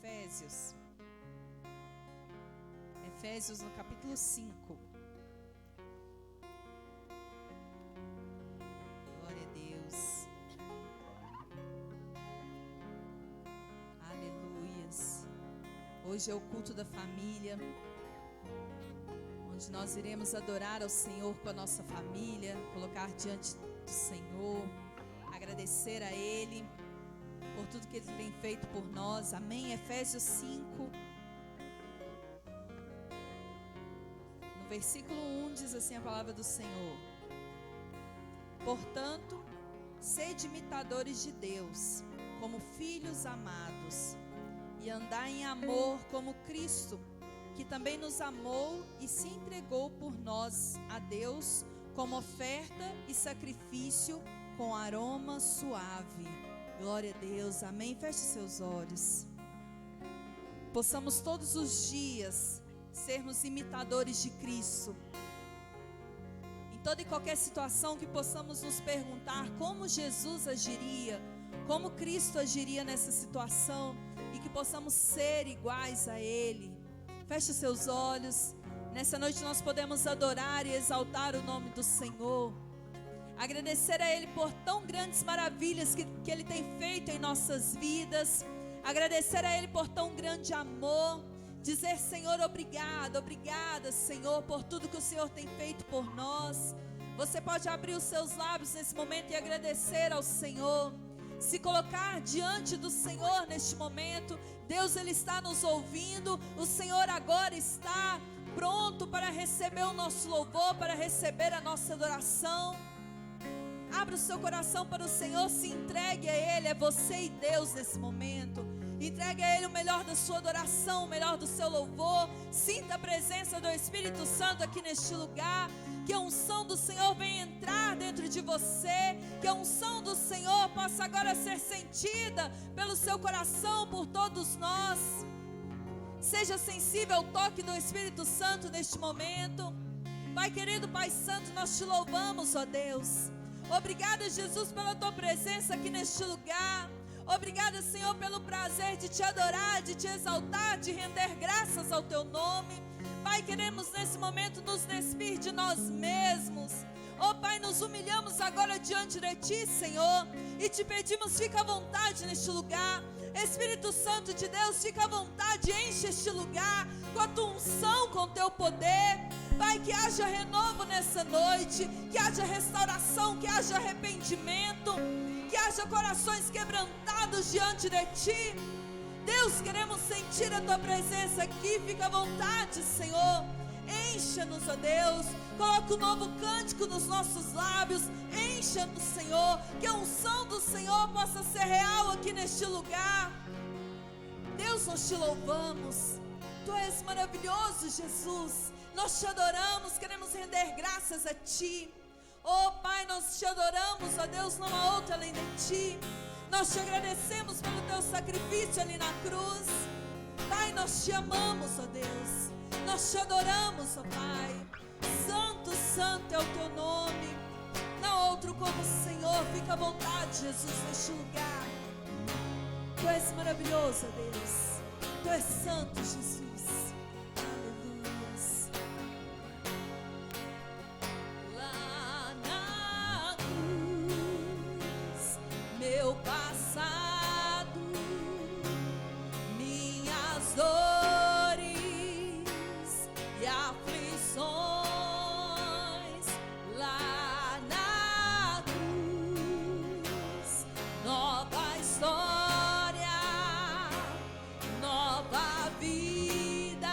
Efésios. Efésios no capítulo 5. Glória a Deus. Aleluias. Hoje é o culto da família, onde nós iremos adorar ao Senhor com a nossa família, colocar diante do Senhor, agradecer a Ele por tudo que Ele tem feito por nós. Amém? Efésios 5. No versículo 1 diz assim a palavra do Senhor: portanto, sede imitadores de Deus, como filhos amados, e andai em amor como Cristo, que também nos amou e se entregou por nós a Deus como oferta e sacrifício com aroma suave. Glória a Deus, amém? Feche seus olhos. Possamos todos os dias sermos imitadores de Cristo. Em toda e qualquer situação que possamos nos perguntar como Jesus agiria, como Cristo agiria nessa situação, e que possamos ser iguais a Ele. Feche seus olhos. Nessa noite nós podemos adorar e exaltar o nome do Senhor. Agradecer a Ele por tão grandes maravilhas que Ele tem feito em nossas vidas. Agradecer a Ele por tão grande amor. Dizer: Senhor, obrigada, obrigada, Senhor, por tudo que o Senhor tem feito por nós. Você pode abrir os seus lábios nesse momento e agradecer ao Senhor. Se colocar diante do Senhor neste momento. Deus, Ele está nos ouvindo. O Senhor agora está pronto para receber o nosso louvor, para receber a nossa adoração. Abra o seu coração para o Senhor, se entregue a Ele. É você e Deus nesse momento. Entregue a Ele o melhor da sua adoração, o melhor do seu louvor. Sinta a presença do Espírito Santo aqui neste lugar. Que a unção do Senhor venha entrar dentro de você. Que a unção do Senhor possa agora ser sentida pelo seu coração, por todos nós. Seja sensível ao toque do Espírito Santo neste momento. Pai querido, Pai santo, nós te louvamos, ó Deus. Obrigada, Jesus, pela tua presença aqui neste lugar. Obrigada, Senhor, pelo prazer de te adorar, de te exaltar, de render graças ao teu nome. Pai, queremos nesse momento nos despir de nós mesmos. Oh Pai, nos humilhamos agora diante de Ti, Senhor, e te pedimos, fica à vontade neste lugar. Espírito Santo de Deus, fica à vontade, enche este lugar com a tua unção, com o teu poder. Pai, que haja renovo nessa noite, que haja restauração, que haja arrependimento, que haja corações quebrantados diante de Ti. Deus, queremos sentir a Tua presença aqui, fica à vontade, Senhor. Encha-nos, ó Deus, coloca um novo cântico nos nossos lábios. Encha-nos, Senhor, que a unção do Senhor possa ser real aqui neste lugar. Deus, nós te louvamos. Tu és maravilhoso, Jesus. Nós te adoramos, queremos render graças a Ti. Oh Pai, nós te adoramos, ó Deus, não há outro além de Ti. Nós te agradecemos pelo Teu sacrifício ali na cruz. Pai, nós te amamos, ó Deus. Nós te adoramos, ó Pai. Santo, santo é o Teu nome. Não há outro como o Senhor. Fica à vontade, Jesus, neste lugar. Tu és maravilhoso, ó Deus. Tu és santo, Jesus. Meu passado, minhas dores e aflições, lá na cruz, nova história, nova vida.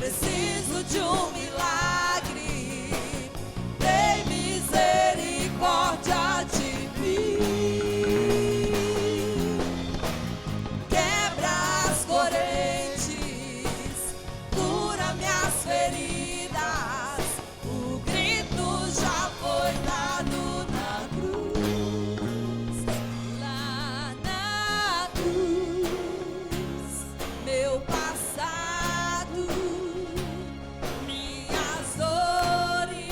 preciso de um milagre. Tem misericórdia de mim. Quebra as correntes, cura minhas feridas. O grito já foi dado na cruz. Lá na cruz, meu passado, minhas dores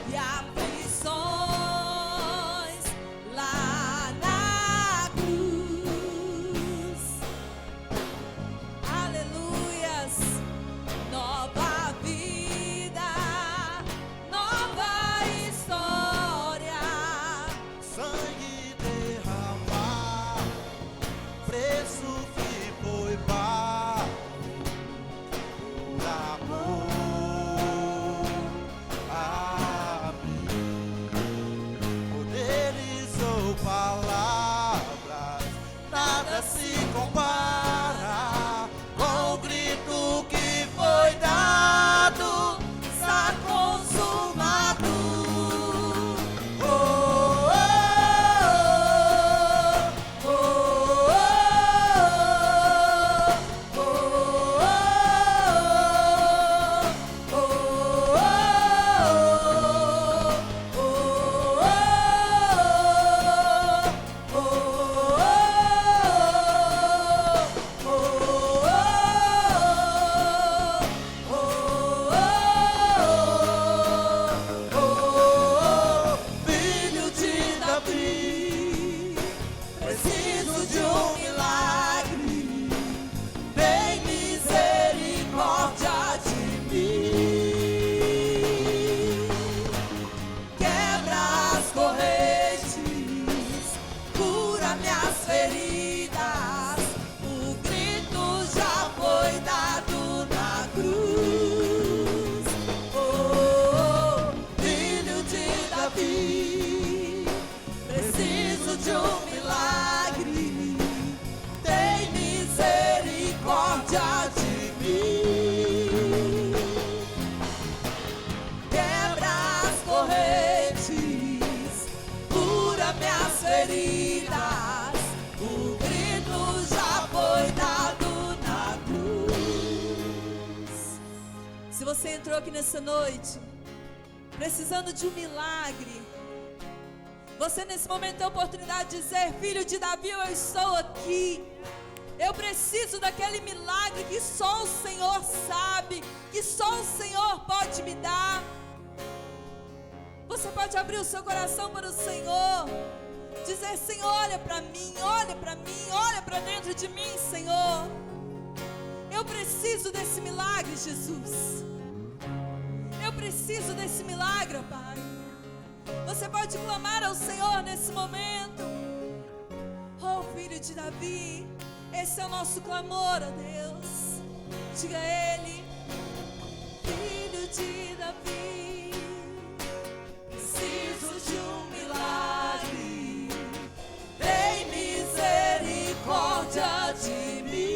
e aflições. Lá na cruz, aleluias, nova vida, nova história. Sangue derramar, preço que foi pago por amor a mim. Poderes ou palavras, nada se compara com o grito que foi dado. Está consumado. Oh, oh, oh, oh, oh, oh, oh, filho de Davi, preciso de um milagre. Tem misericórdia de mim. Quebra as correntes, cura minhas feridas. O grito já foi dado na cruz. Oh, filho de Davi, preciso de um milagre. Tem misericórdia de mim. Quebra as correntes, cura minhas feridas. O grito já foi dado na cruz. Se você entrou aqui nessa noite precisando de um milagre, você nesse momento tem a oportunidade de dizer: filho de Davi, eu estou aqui. Eu preciso daquele milagre que só o Senhor sabe, que só o Senhor pode me dar. Você pode abrir o seu coração para o Senhor, dizer: Senhor, olha para mim, olha para mim, olha para dentro de mim, Senhor. Eu preciso desse milagre, Jesus. Eu preciso desse milagre, ó Pai. Você pode clamar ao Senhor nesse momento. Oh, filho de Davi, esse é o nosso clamor, ó Deus. Diga a Ele: filho de Davi, preciso de um milagre. Tem misericórdia de mim.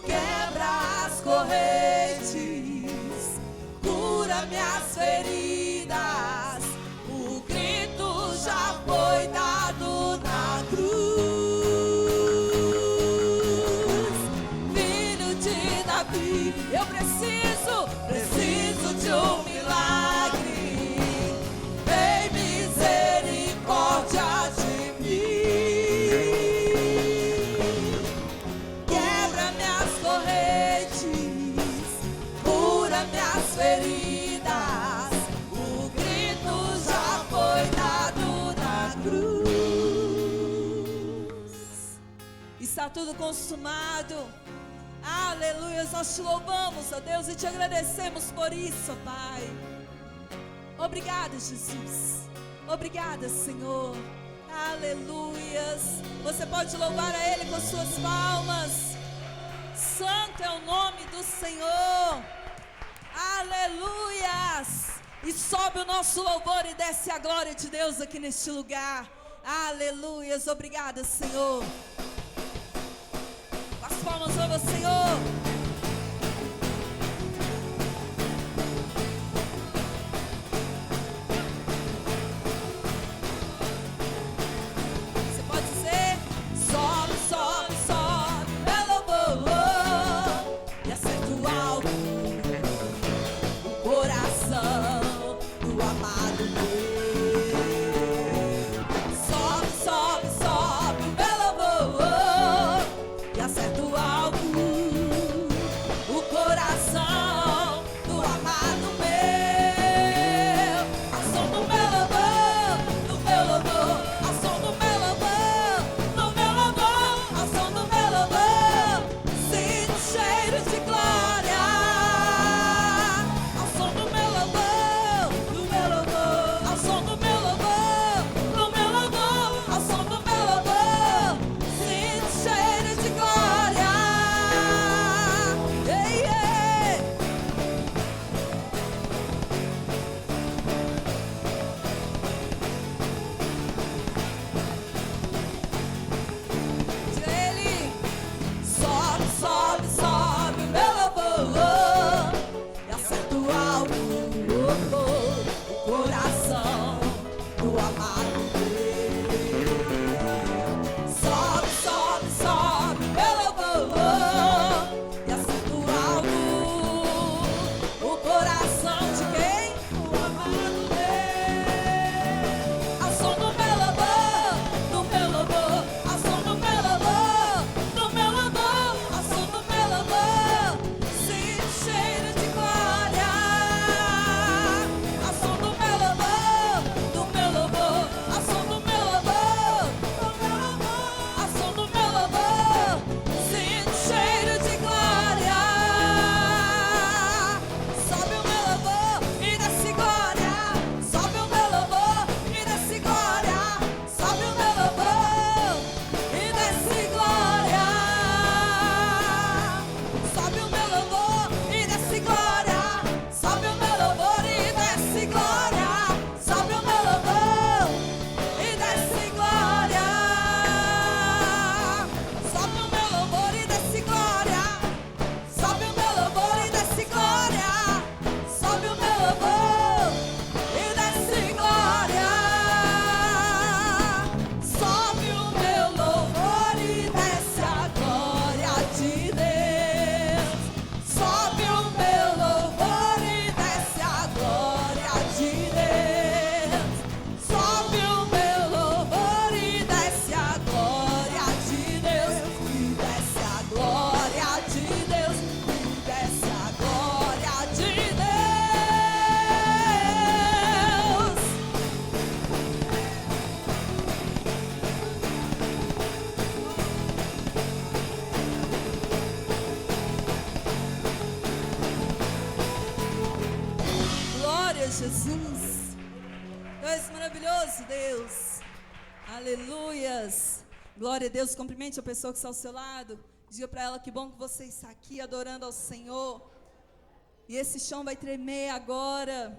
Quebra as correntes, cura minhas feridas. O grito já foi dado na cruz. Filho de Davi, eu preciso de um milagre. Tem misericórdia de mim. Quebra minhas correntes, cura minhas feridas. O grito já foi dado na cruz. Está tudo consumado. Aleluia, nós te louvamos, ó Deus, e te agradecemos por isso, ó Pai. Obrigada, Jesus. Obrigada, Senhor. Aleluias. Você pode louvar a Ele com suas palmas. Santo é o nome do Senhor. Aleluias. E sobe o nosso louvor e desce a glória de Deus aqui neste lugar. Aleluias. Obrigada, Senhor. Louva o Senhor. Você pode dizer: sobe, sobe, sobe, meu louvor, e acerto alto o coração do amado meu. Sobe, sobe, sobe, meu louvor, e acerto alto o coração do amado meu. Ao som do meu louvor, do meu louvor, ao som do meu louvor, do meu louvor, ao som do meu louvor, sinto cheiro de glória. Ao som do meu louvor, do meu louvor, ao som do meu louvor, do meu louvor, ao som do meu louvor, sinto cheiro de glória. Ei, ei. Diga a ele: sobe, sobe, sobe, meu louvor, e acerto alto o coração do amado meu. Sobe, sobe, sobe, meu louvor, e acerto alto o coração de quem? Do amado meu. Ao som do meu louvor, do meu louvor, ao som do meu louvor, do meu louvor, ao som do meu louvor, sinto cheiro de glória. Ao som do meu louvor, do meu louvor, ao som do meu louvor, do meu louvor, ao som do meu louvor, sinto cheiro de glória. Sobe o meu louvor e desce glória. Sobe o meu louvor e desce glória. Sobe o meu louvor e desce glória. Sobe o meu louvor e desce glória. Sobe o meu louvor e desce glória. Sobe o meu louvor e desce glória. Sobe o meu louvor e desce glória. Sobe o meu louvor e desce glória. Sobe o meu louvor e desce glória. Sobe o meu louvor e desce a glória de Deus. Sobe o meu louvor e desce a glória de Deus. Sobe o meu louvor e desce a glória de Deus. E desce a glória de Deus. E desce a glória de Deus. Glória a Jesus. Tu és maravilhoso, Deus. Aleluias. Glória a Deus. Cumprimente a pessoa que está ao seu lado. Diga para ela que bom que você está aqui adorando ao Senhor. E esse chão vai tremer agora.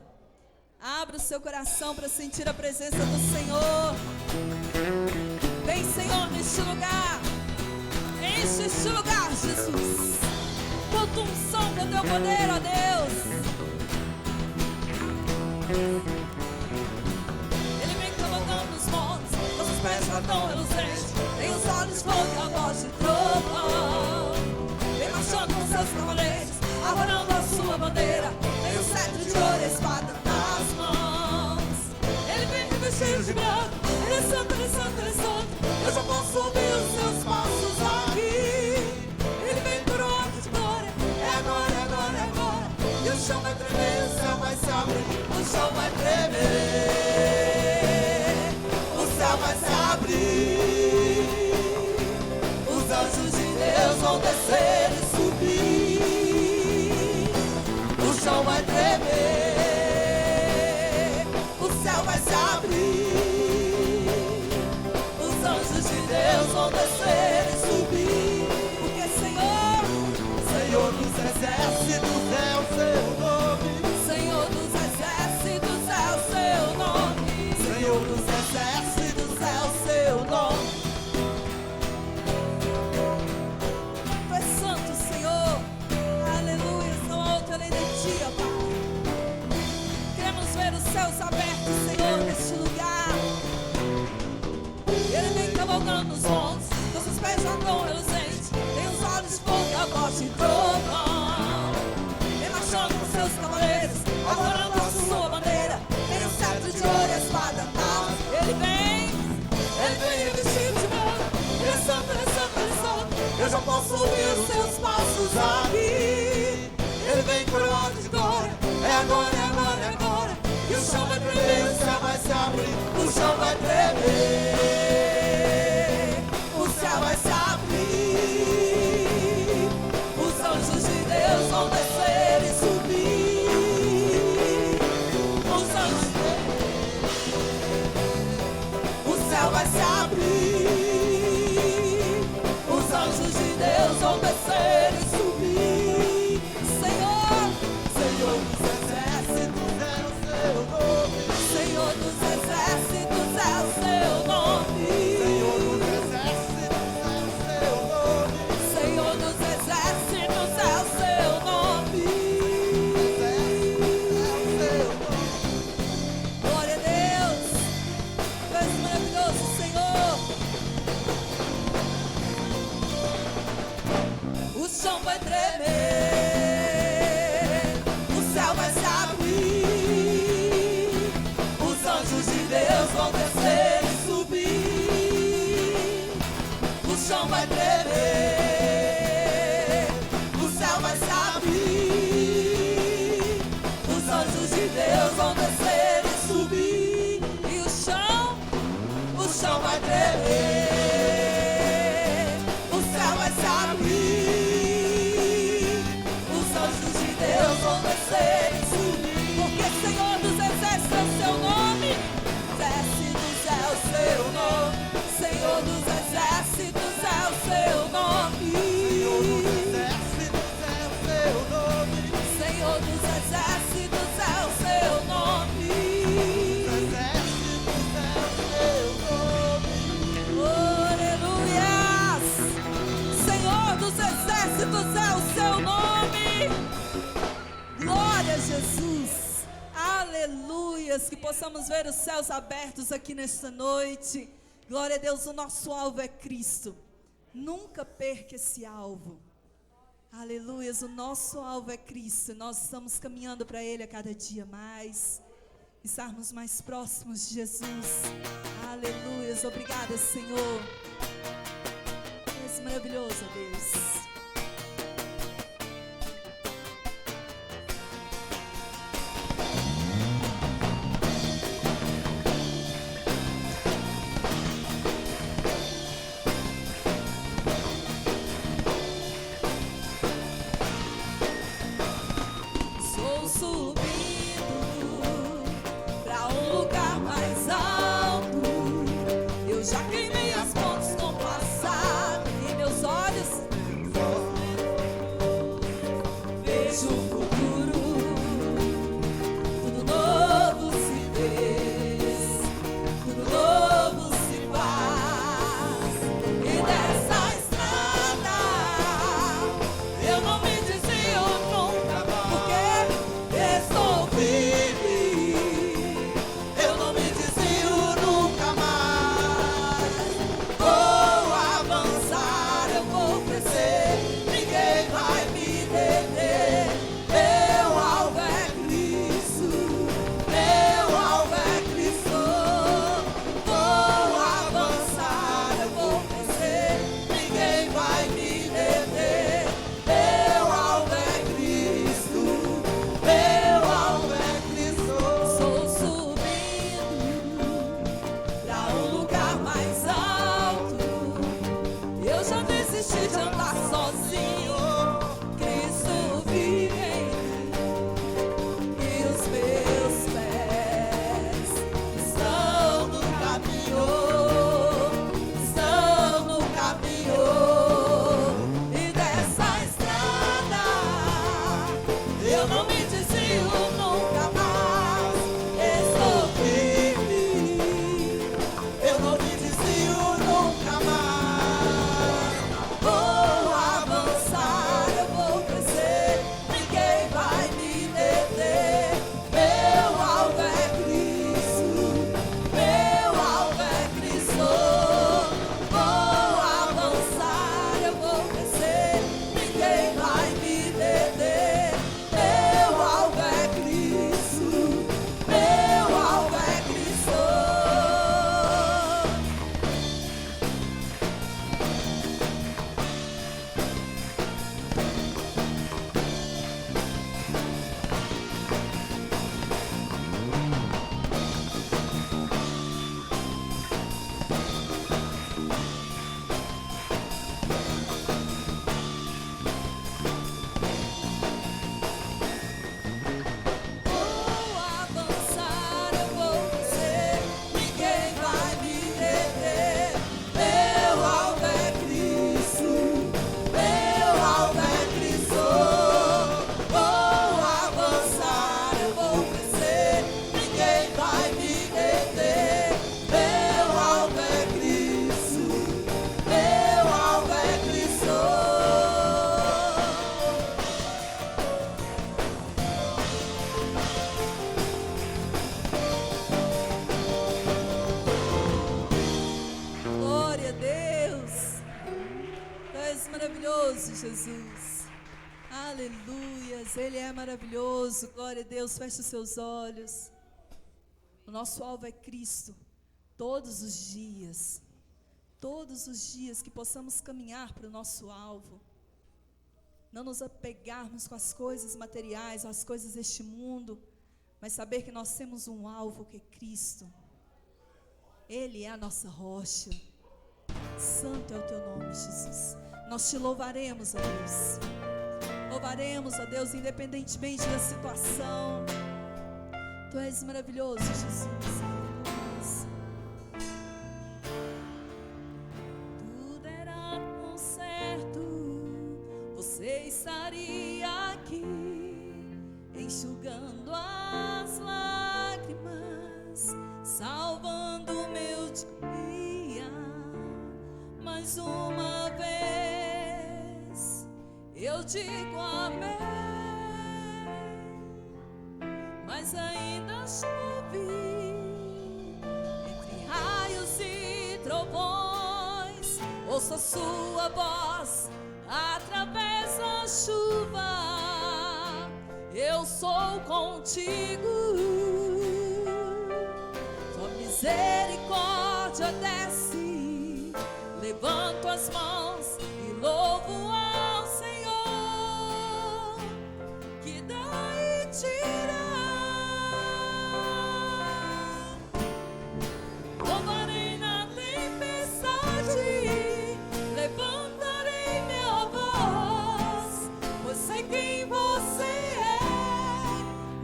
Abra o seu coração para sentir a presença do Senhor. Vem, Senhor, neste lugar. Enche este lugar, Jesus. Com tua unção, com teu poder, ó Deus. Ele vem cavalgando os montes, nossos pés rodam reluzentes. Tem os olhos de fogo e a voz de trovão. Vem marchando com seus cavaleiros, arvorando a sua bandeira. Tem o cetro de ouro e a espada nas mãos. Ele vem revestido de branco. Ele é santo, ele é santo, ele é santo. Eu já posso ouvir os seus passos aqui. Ele vem coroado de glória. É agora, é agora, é agora. de trovão. Ele marchando com seus cavaleiros, adorando a sua bandeira. Tem o cetro de ouro e a espada na mão. Ele vem vestido de branco. Ele é santo, ele é santo, ele é santo. Eu já posso ouvir os seus passos aqui. Ele vem coroado de glória. É agora, é agora, é agora. E o chão vai tremer, o céu vai se abrir. O chão vai tremer, o céu vai se abrir. Os anjos de Deus vão descer e subir. Os anjos de Deus, o céu vai se abrir. Os anjos de Deus vão descer e subir. Senhor, Senhor dos exércitos é o seu nome. Senhor dos exércitos é o seu nome. Senhor dos exércitos é o seu nome. Glória a Deus. Deus maravilhoso, Senhor. O chão vai tremer, o céu vai se abrir. Os anjos de Deus vão descer e subir. O chão vai tremer, o céu vai se abrir. Os anjos de Deus vão descer e subir. E o chão vai tremer, o céu vai se abrir. Os anjos de Deus vão descer e subir. Porque Senhor dos exércitos é o seu nome. Exércitos é o seu nome. Senhor dos exércitos é o seu nome. Senhor dos exércitos é o seu nome. Aleluias. Senhor dos exércitos é o seu nome. Glória a Jesus. Aleluias. Que possamos ver os céus abertos aqui nesta noite. Glória a Deus, o nosso alvo é Cristo. Nunca perca esse alvo. Aleluias, o nosso alvo é Cristo. Nós estamos caminhando para Ele a cada dia mais. Estarmos mais próximos de Jesus. Aleluias, obrigada, Senhor. És maravilhoso, Deus. Estou subindo pra um lugar mais alto. Eu já queimei as pontes no passado e meus olhos maravilhoso, Jesus. Aleluias, Ele é maravilhoso. Glória a Deus, feche os seus olhos. O nosso alvo é Cristo. Todos os dias que possamos caminhar para o nosso alvo. Não nos apegarmos com as coisas materiais, as coisas deste mundo, mas saber que nós temos um alvo que é Cristo. Ele é a nossa rocha. Santo é o teu nome, Jesus. Nós te louvaremos, ó Deus. Louvaremos, ó Deus, independentemente da situação. Tu és maravilhoso, Jesus. Tudo era tão certo, você estaria aqui, enxugando as lágrimas, salvando o meu dia. Mais uma vez eu digo amém, mas ainda chove entre raios e trovões. Ouço a sua voz através da chuva. Eu sou contigo. Sua misericórdia desce. Levanto as mãos e louvo ao Senhor, que dá e tira. Louvarei na tempestade, levantarei minha voz, pois sei quem você é,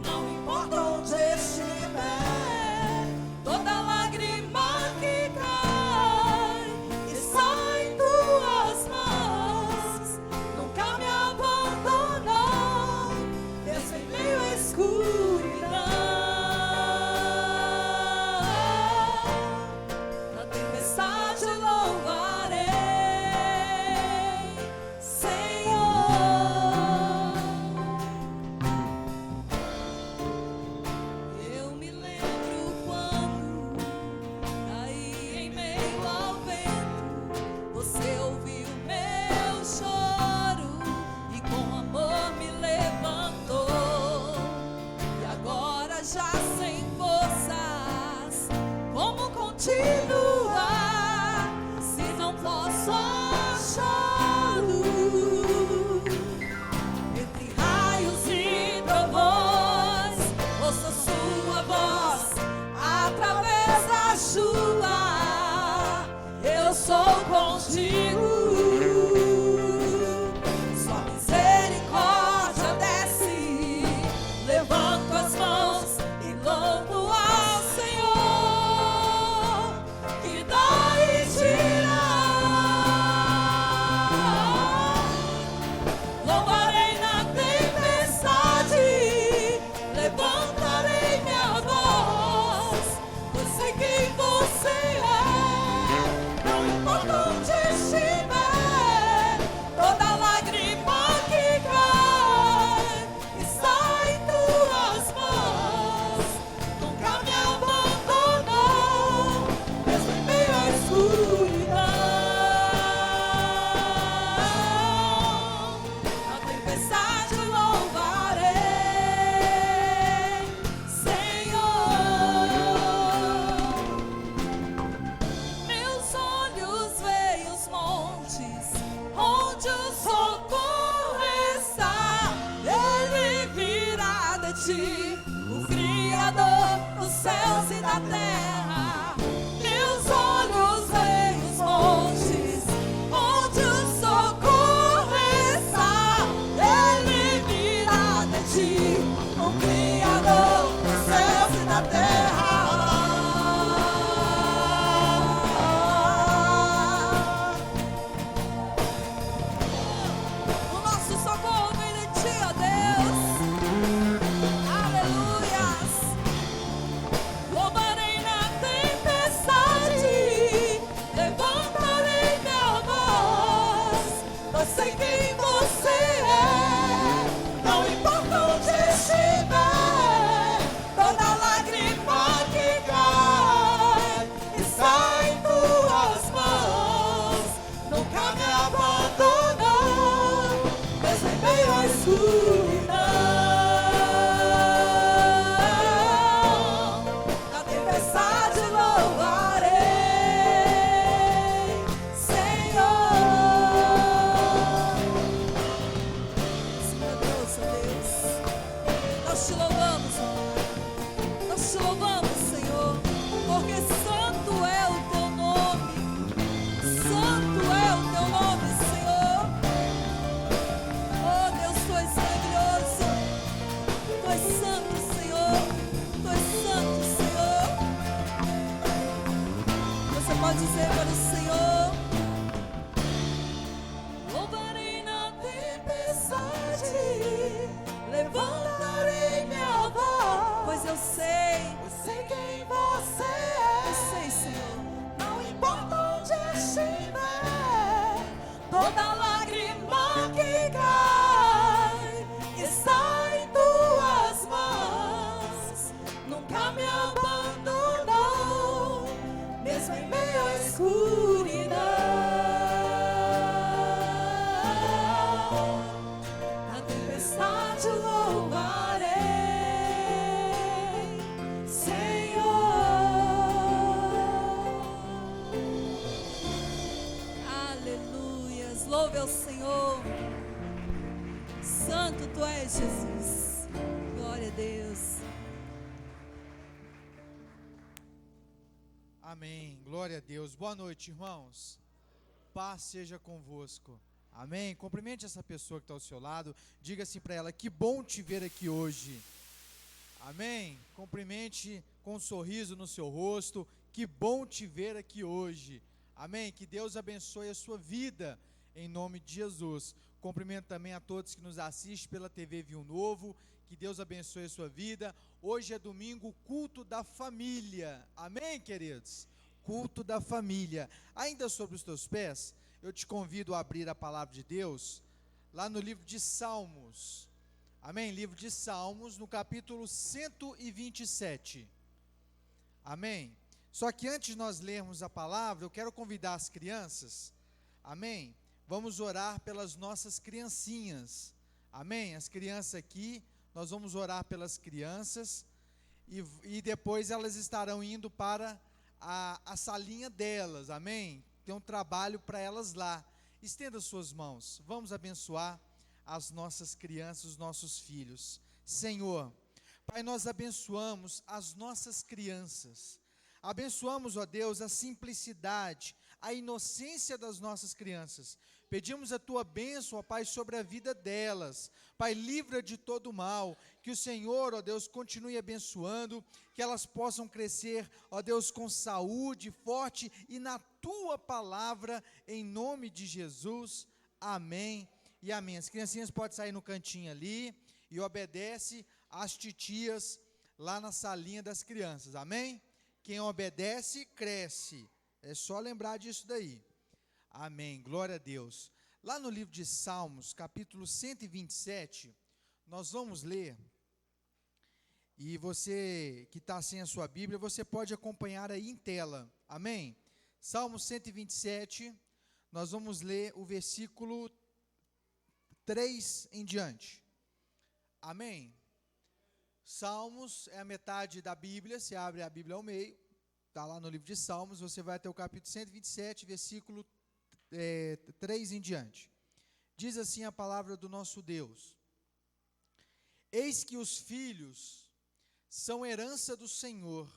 não importa onde estiver. Toda lágrima que cai está em tuas mãos, nunca me abandonou, mesmo em meio à escuridão. Na tempestade louvarei, Senhor. Eu me lembro quando caí em meio ao vento, você ouviu meu choro e com amor me levantou. E agora já sem forças, como continuar se não posso achá-lo? Entre raios e trovões, ouço sua voz através da chuva. Eu sou contigo. Sua misericórdia desce. Levanto as mãos e louvo ao Senhor, que dá e tira. Louvarei na tempestade, levantarei minha voz, pois sei quem você é, não importa onde estiver. Toda lágrima que cai está em tuas mãos, nunca me abandonou, mesmo em meio à escuridão. Na tempestade louvarei, Senhor. Meus olhos veem os montes, onde o socorro está. Ele virá de ti, o Criador dos céus e da terra. Meus olhos veem os montes, onde o socorro está. Ele virá de ti, o Criador dos céus e da terra. O nosso socorro vem de ti, ó Deus. Aleluias. Louvarei na tempestade, levantarei minha voz, pois sei quem você é, não importa onde estiver. Toda lágrima que cai está em tuas mãos, nunca me abandonou, escuridão. Na tempestade louvarei, Senhor. Sim, meu Deus, ó Deus, nós te louvamos, ó Pai. Nós te louvamos, Senhor, porque santo é o teu nome. Santo é o teu nome, Senhor. Oh Deus, tu és maravilhoso. Tu és santo, Senhor. Tu és santo, Senhor. Você pode dizer para o Senhor: louvarei na tempestade, levantarei minha voz, pois eu sei quem você é. Eu sei, Senhor. Não importa onde estiver, toda lágrima que cai está em tuas mãos. Nunca me abandonou, mesmo em meio à escuridão. Na tempestade louvarei, Senhor. Aleluias, louve ao Senhor. Santo tu és, Jesus. Glória a Deus. Amém, glória a Deus. Boa noite, irmãos. Paz seja convosco. Amém. Cumprimente essa pessoa que está ao seu lado. Diga assim para ela: que bom te ver aqui hoje. Amém. Cumprimente com um sorriso no seu rosto. Que bom te ver aqui hoje. Amém. Que Deus abençoe a sua vida em nome de Jesus. Cumprimento também a todos que nos assistem pela TV Viu Novo. Que Deus abençoe a sua vida. Hoje é domingo, culto da família. Amém, queridos? Culto da família. Ainda sobre os teus pés, eu te convido a abrir a palavra de Deus lá no livro de Salmos. Amém? Livro de Salmos, no capítulo 127. Amém? Só que antes de nós lermos a palavra, eu quero convidar as crianças. Amém? Vamos orar pelas nossas criancinhas. Amém? As crianças aqui, nós vamos orar pelas crianças. E depois elas estarão indo para a salinha delas. Amém? Tem um trabalho para elas lá. Estenda suas mãos. Vamos abençoar as nossas crianças, os nossos filhos. Senhor, Pai, nós abençoamos as nossas crianças. Abençoamos, ó Deus, a simplicidade, a inocência das nossas crianças. Pedimos a tua bênção, ó Pai, sobre a vida delas. Pai, livra de todo mal. Que o Senhor, ó Deus, continue abençoando, que elas possam crescer, ó Deus, com saúde, forte e na tua palavra, em nome de Jesus. Amém e amém. As criancinhas podem sair no cantinho ali e obedece às titias lá na salinha das crianças. Amém? Quem obedece, cresce. É só lembrar disso daí. Amém, glória a Deus. Lá no livro de Salmos, capítulo 127, nós vamos ler, e você que está sem a sua Bíblia, você pode acompanhar aí em tela, amém? Salmos 127, nós vamos ler o versículo 3 em diante, amém? Salmos é a metade da Bíblia, você abre a Bíblia ao meio, está lá no livro de Salmos, você vai até o capítulo 127, versículo 3 em diante. Diz assim a palavra do nosso Deus: eis que os filhos são herança do Senhor,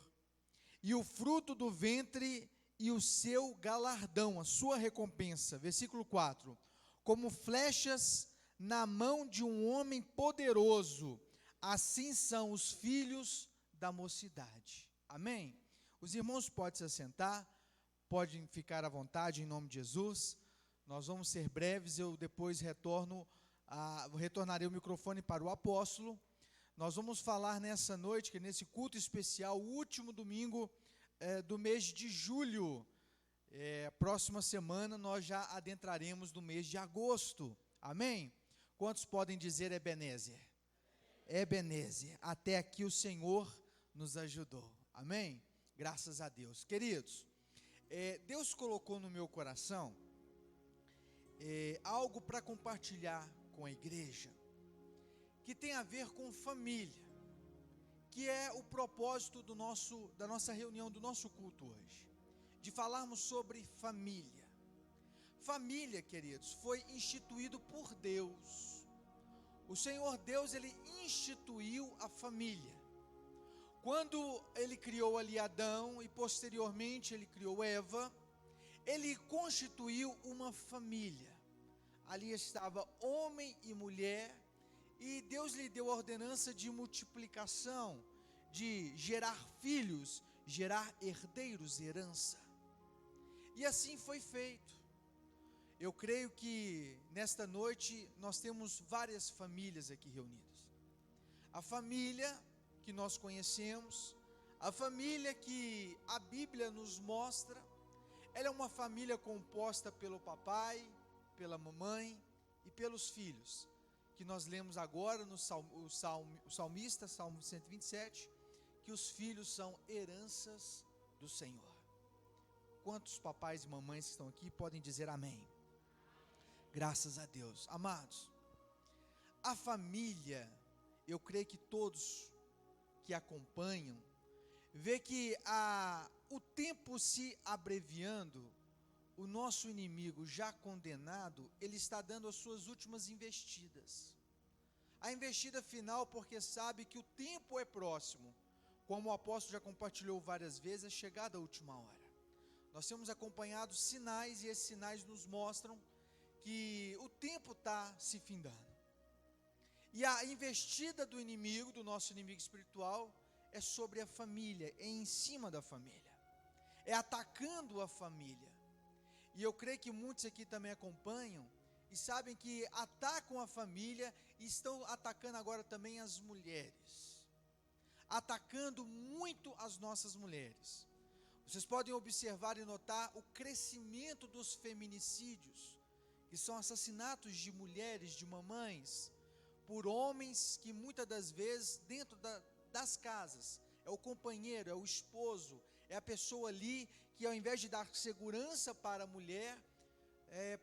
e o fruto do ventre e o seu galardão, a sua recompensa. Versículo 4: como flechas na mão de um homem poderoso, assim são os filhos da mocidade. Amém? Os irmãos podem se assentar, podem ficar à vontade em nome de Jesus. Nós vamos ser breves, eu depois retornarei o microfone para o apóstolo. Nós vamos falar nessa noite, que nesse culto especial, o último domingo do mês de julho. Próxima semana nós já adentraremos no mês de agosto. Amém? Quantos podem dizer Ebenezer? Ebenezer, até aqui o Senhor nos ajudou. Amém? Graças a Deus. Queridos, Deus colocou no meu coração algo para compartilhar com a igreja. que tem a ver com família, que é o propósito da nossa reunião, do nosso culto hoje, de falarmos sobre família. Família, queridos, foi instituído por Deus. O Senhor Deus, Ele instituiu a família. Quando Ele criou ali Adão e posteriormente Ele criou Eva, Ele constituiu uma família. Ali estava homem e mulher, e Deus lhe deu a ordenança de multiplicação, de gerar filhos, gerar herdeiros, herança. E assim foi feito. Eu creio que nesta noite nós temos várias famílias aqui reunidas. A família que nós conhecemos, a família que a Bíblia nos mostra, ela é uma família composta pelo papai, pela mamãe e pelos filhos, que nós lemos agora no salmista, Salmo 127, que os filhos são heranças do Senhor. Quantos papais e mamães que estão aqui podem dizer amém? Graças a Deus. Amados, a família, eu creio que todos que acompanham, vê que o tempo se abreviando, o nosso inimigo já condenado, ele está dando as suas últimas investidas. A investida final, porque sabe que o tempo é próximo, como o apóstolo já compartilhou várias vezes, a chegada da última hora. Nós temos acompanhado sinais, e esses sinais nos mostram que o tempo está se findando. E a investida do inimigo, do nosso inimigo espiritual, é sobre a família, é em cima da família, é atacando a família. E eu creio que muitos aqui também acompanham e sabem que atacam a família e estão atacando agora também as mulheres, atacando muito as nossas mulheres. Vocês podem observar e notar o crescimento dos feminicídios, que são assassinatos de mulheres, de mamães, por homens que muitas das vezes dentro das casas, é o companheiro, é o esposo, é a pessoa ali que ao invés de dar segurança para a mulher,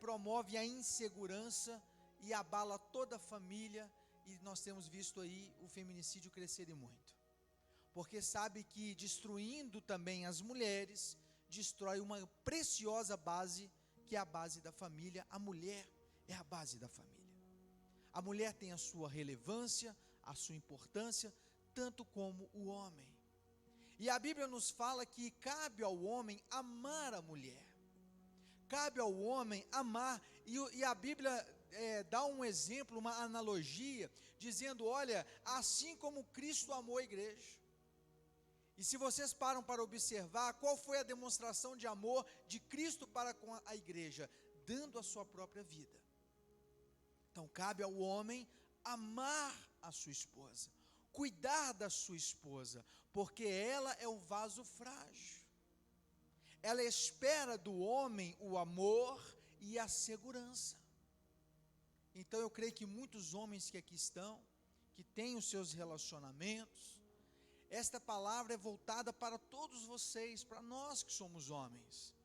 promove a insegurança e abala toda a família, e nós temos visto aí o feminicídio crescer e muito, porque sabe que destruindo também as mulheres, destrói uma preciosa base, que é a base da família. A mulher é a base da família. A mulher tem a sua relevância, a sua importância, tanto como o homem. E a Bíblia nos fala que cabe ao homem amar a mulher. Cabe ao homem amar, e a Bíblia dá um exemplo, uma analogia, dizendo, olha, assim como Cristo amou a igreja. E se vocês param para observar, qual foi a demonstração de amor de Cristo para com a igreja? Dando a sua própria vida. Então cabe ao homem amar a sua esposa, cuidar da sua esposa, porque ela é o vaso frágil. Ela espera do homem o amor e a segurança. Então eu creio que muitos homens que aqui estão, que têm os seus relacionamentos, esta palavra é voltada para todos vocês, para nós que somos homens,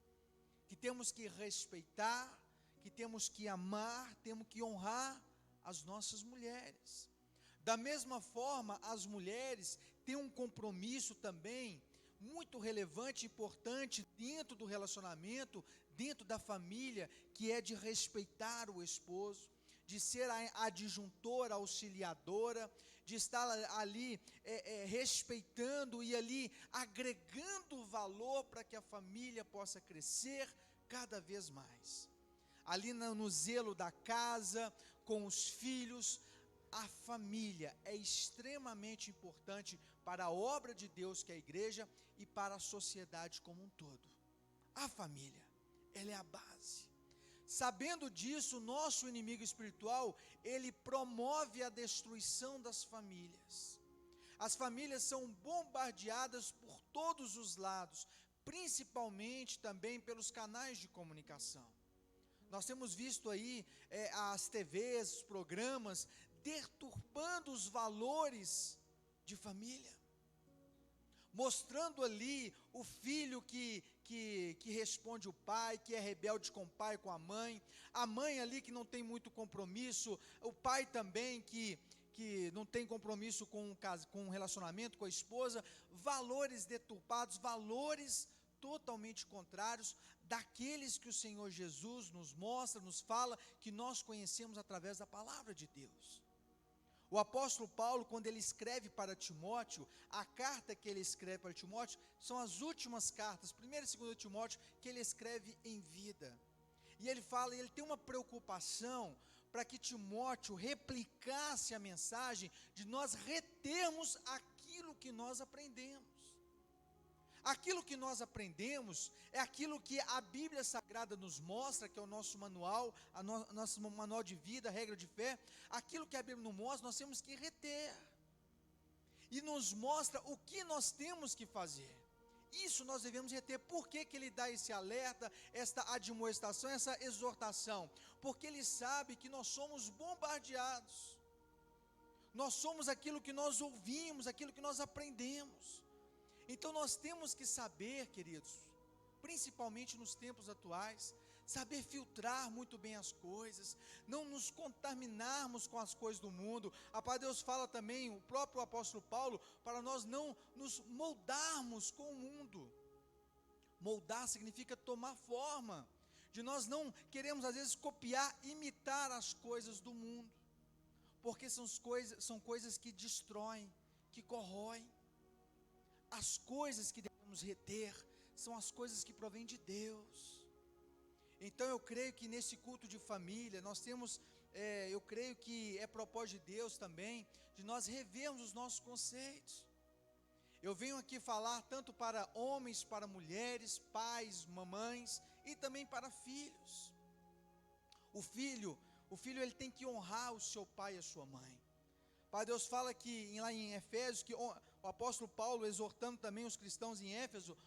que temos que respeitar, que temos que amar, temos que honrar as nossas mulheres. Da mesma forma, as mulheres têm um compromisso também muito relevante e importante dentro do relacionamento, dentro da família, que é de respeitar o esposo, de ser a adjuntora, auxiliadora, de estar ali respeitando e ali agregando valor para que a família possa crescer cada vez mais. Ali no zelo da casa, com os filhos, a família é extremamente importante para a obra de Deus, que é a igreja, e para a sociedade como um todo. A família, ela é a base. Sabendo disso, nosso inimigo espiritual, ele promove a destruição das famílias. As famílias são bombardeadas por todos os lados, principalmente também pelos canais de comunicação. Nós temos visto aí as TVs, os programas, deturpando os valores de família, mostrando ali o filho que responde o pai, que é rebelde com o pai e com a mãe ali que não tem muito compromisso, o pai também que que não tem compromisso com um relacionamento, com a esposa, valores deturpados, valores totalmente contrários daqueles que o Senhor Jesus nos mostra, nos fala, que nós conhecemos através da palavra de Deus. O apóstolo Paulo, quando ele escreve para Timóteo, a carta que ele escreve para Timóteo, são as últimas cartas, 1ª e 2ª Timóteo, que ele escreve em vida. E ele fala, ele tem uma preocupação para que Timóteo replicasse a mensagem de nós retermos aquilo que nós aprendemos. Aquilo que nós aprendemos é aquilo que a Bíblia Sagrada nos mostra, que é o nosso manual, nosso manual de vida, regra de fé. Aquilo que a Bíblia nos mostra, nós temos que reter. E nos mostra o que nós temos que fazer. Isso nós devemos reter. Por que ele dá esse alerta, esta admoestação, essa exortação? Porque ele sabe que nós somos bombardeados. Nós somos aquilo que nós ouvimos, aquilo que nós aprendemos. Então nós temos que saber, queridos, principalmente nos tempos atuais, saber filtrar muito bem as coisas, não nos contaminarmos com as coisas do mundo. A palavra de Deus fala também, o próprio apóstolo Paulo, para nós não nos moldarmos com o mundo. Moldar significa tomar forma, de nós não queremos às vezes copiar, imitar as coisas do mundo, porque são coisas que destroem, que corroem. As coisas que devemos reter são as coisas que provêm de Deus. Então eu creio que nesse culto de família nós temos, eu creio que é propósito de Deus também, de nós revermos os nossos conceitos. Eu venho aqui falar tanto para homens, para mulheres, pais, mamães e também para filhos. O filho ele tem que honrar o seu pai e a sua mãe. Pai, Deus fala que lá em Efésios, que o apóstolo Paulo exortando também os cristãos em Éfeso,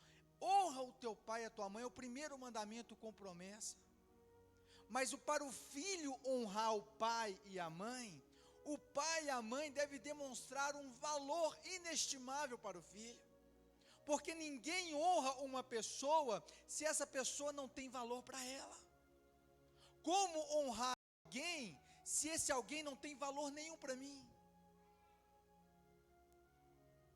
honra o teu pai e a tua mãe, é o primeiro mandamento com promessa. Mas para o filho honrar o pai e a mãe, o pai e a mãe devem demonstrar um valor inestimável para o filho, porque ninguém honra uma pessoa se essa pessoa não tem valor para ela. Como honrar alguém se esse alguém não tem valor nenhum para mim?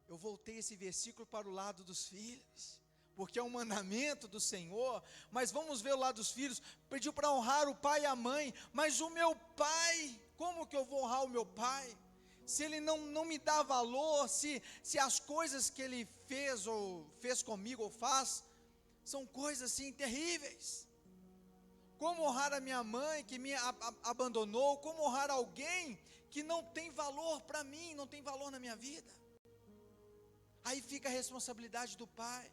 Eu voltei esse versículo para o lado dos filhos, porque é um mandamento do Senhor, mas vamos ver o lado dos filhos. Pediu para honrar o pai e a mãe, mas o meu pai, como que eu vou honrar o meu pai? Se ele não me dá valor, se as coisas que ele fez, ou fez comigo, ou faz, são coisas assim terríveis. Como honrar a minha mãe que me abandonou? Como honrar alguém que não tem valor para mim, não tem valor na minha vida? Aí fica a responsabilidade do pai.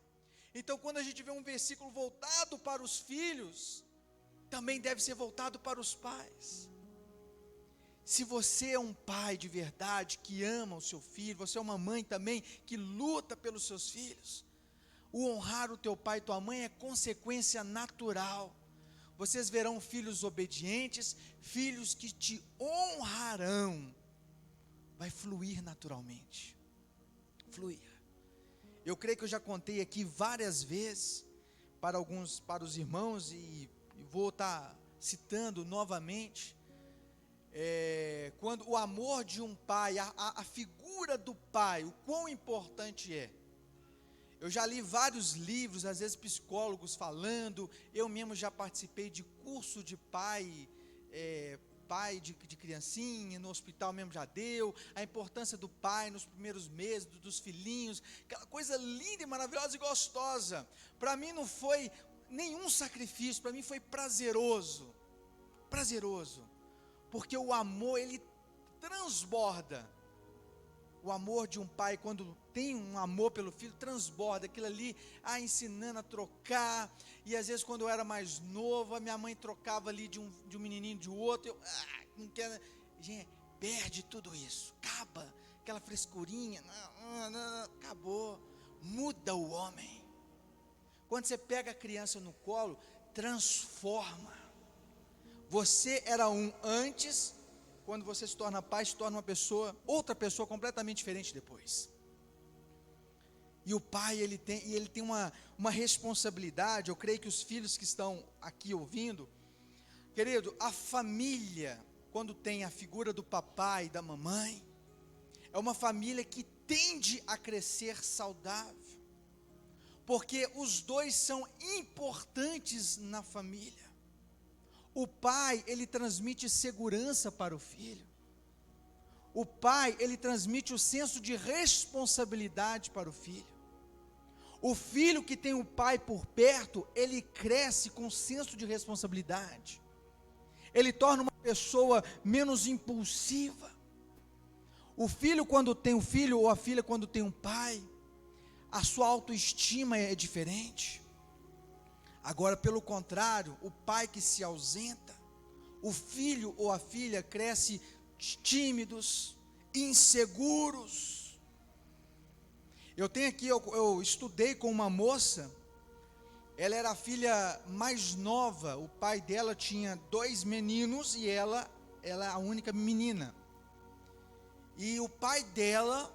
Então quando a gente vê um versículo voltado para os filhos, também deve ser voltado para os pais. Se você é um pai de verdade, que ama o seu filho, você é uma mãe também, que luta pelos seus filhos, o honrar o teu pai e tua mãe é consequência natural. Vocês verão filhos obedientes, filhos que te honrarão, vai fluir naturalmente, fluir. Eu creio que eu já contei aqui várias vezes para os irmãos, e vou estar citando novamente, quando o amor de um pai, a figura do pai, o quão importante é. Eu já li vários livros, às vezes psicólogos falando, eu mesmo já participei de curso de pai de criancinha, no hospital mesmo já deu, a importância do pai nos primeiros meses, dos filhinhos, aquela coisa linda e maravilhosa e gostosa. Para mim não foi nenhum sacrifício, para mim foi prazeroso, porque o amor, ele transborda. O amor de um pai, quando tem um amor pelo filho, transborda aquilo ali, ensinando a trocar. E às vezes quando eu era mais novo, a minha mãe trocava ali de um menininho de outro, eu não quero. Gente, perde tudo isso, acaba aquela frescurinha, não, acabou, muda o homem. Quando você pega a criança no colo, transforma. Você era um antes, quando você se torna pai, se torna outra pessoa completamente diferente depois. E o pai, ele tem uma responsabilidade. Eu creio que os filhos que estão aqui ouvindo, querido, a família, quando tem a figura do papai e da mamãe, é uma família que tende a crescer saudável, porque os dois são importantes na família. O pai, ele transmite segurança para o filho. O pai, ele transmite o senso de responsabilidade para o filho. O filho que tem o pai por perto, ele cresce com senso de responsabilidade. Ele torna uma pessoa menos impulsiva. O filho, quando tem um filho, ou a filha, quando tem um pai, a sua autoestima é diferente. Agora, pelo contrário, o pai que se ausenta, o filho ou a filha cresce tímidos, inseguros. Eu tenho aqui, eu estudei com uma moça, ela era a filha mais nova, o pai dela tinha 2 meninos e ela é a única menina. E o pai dela,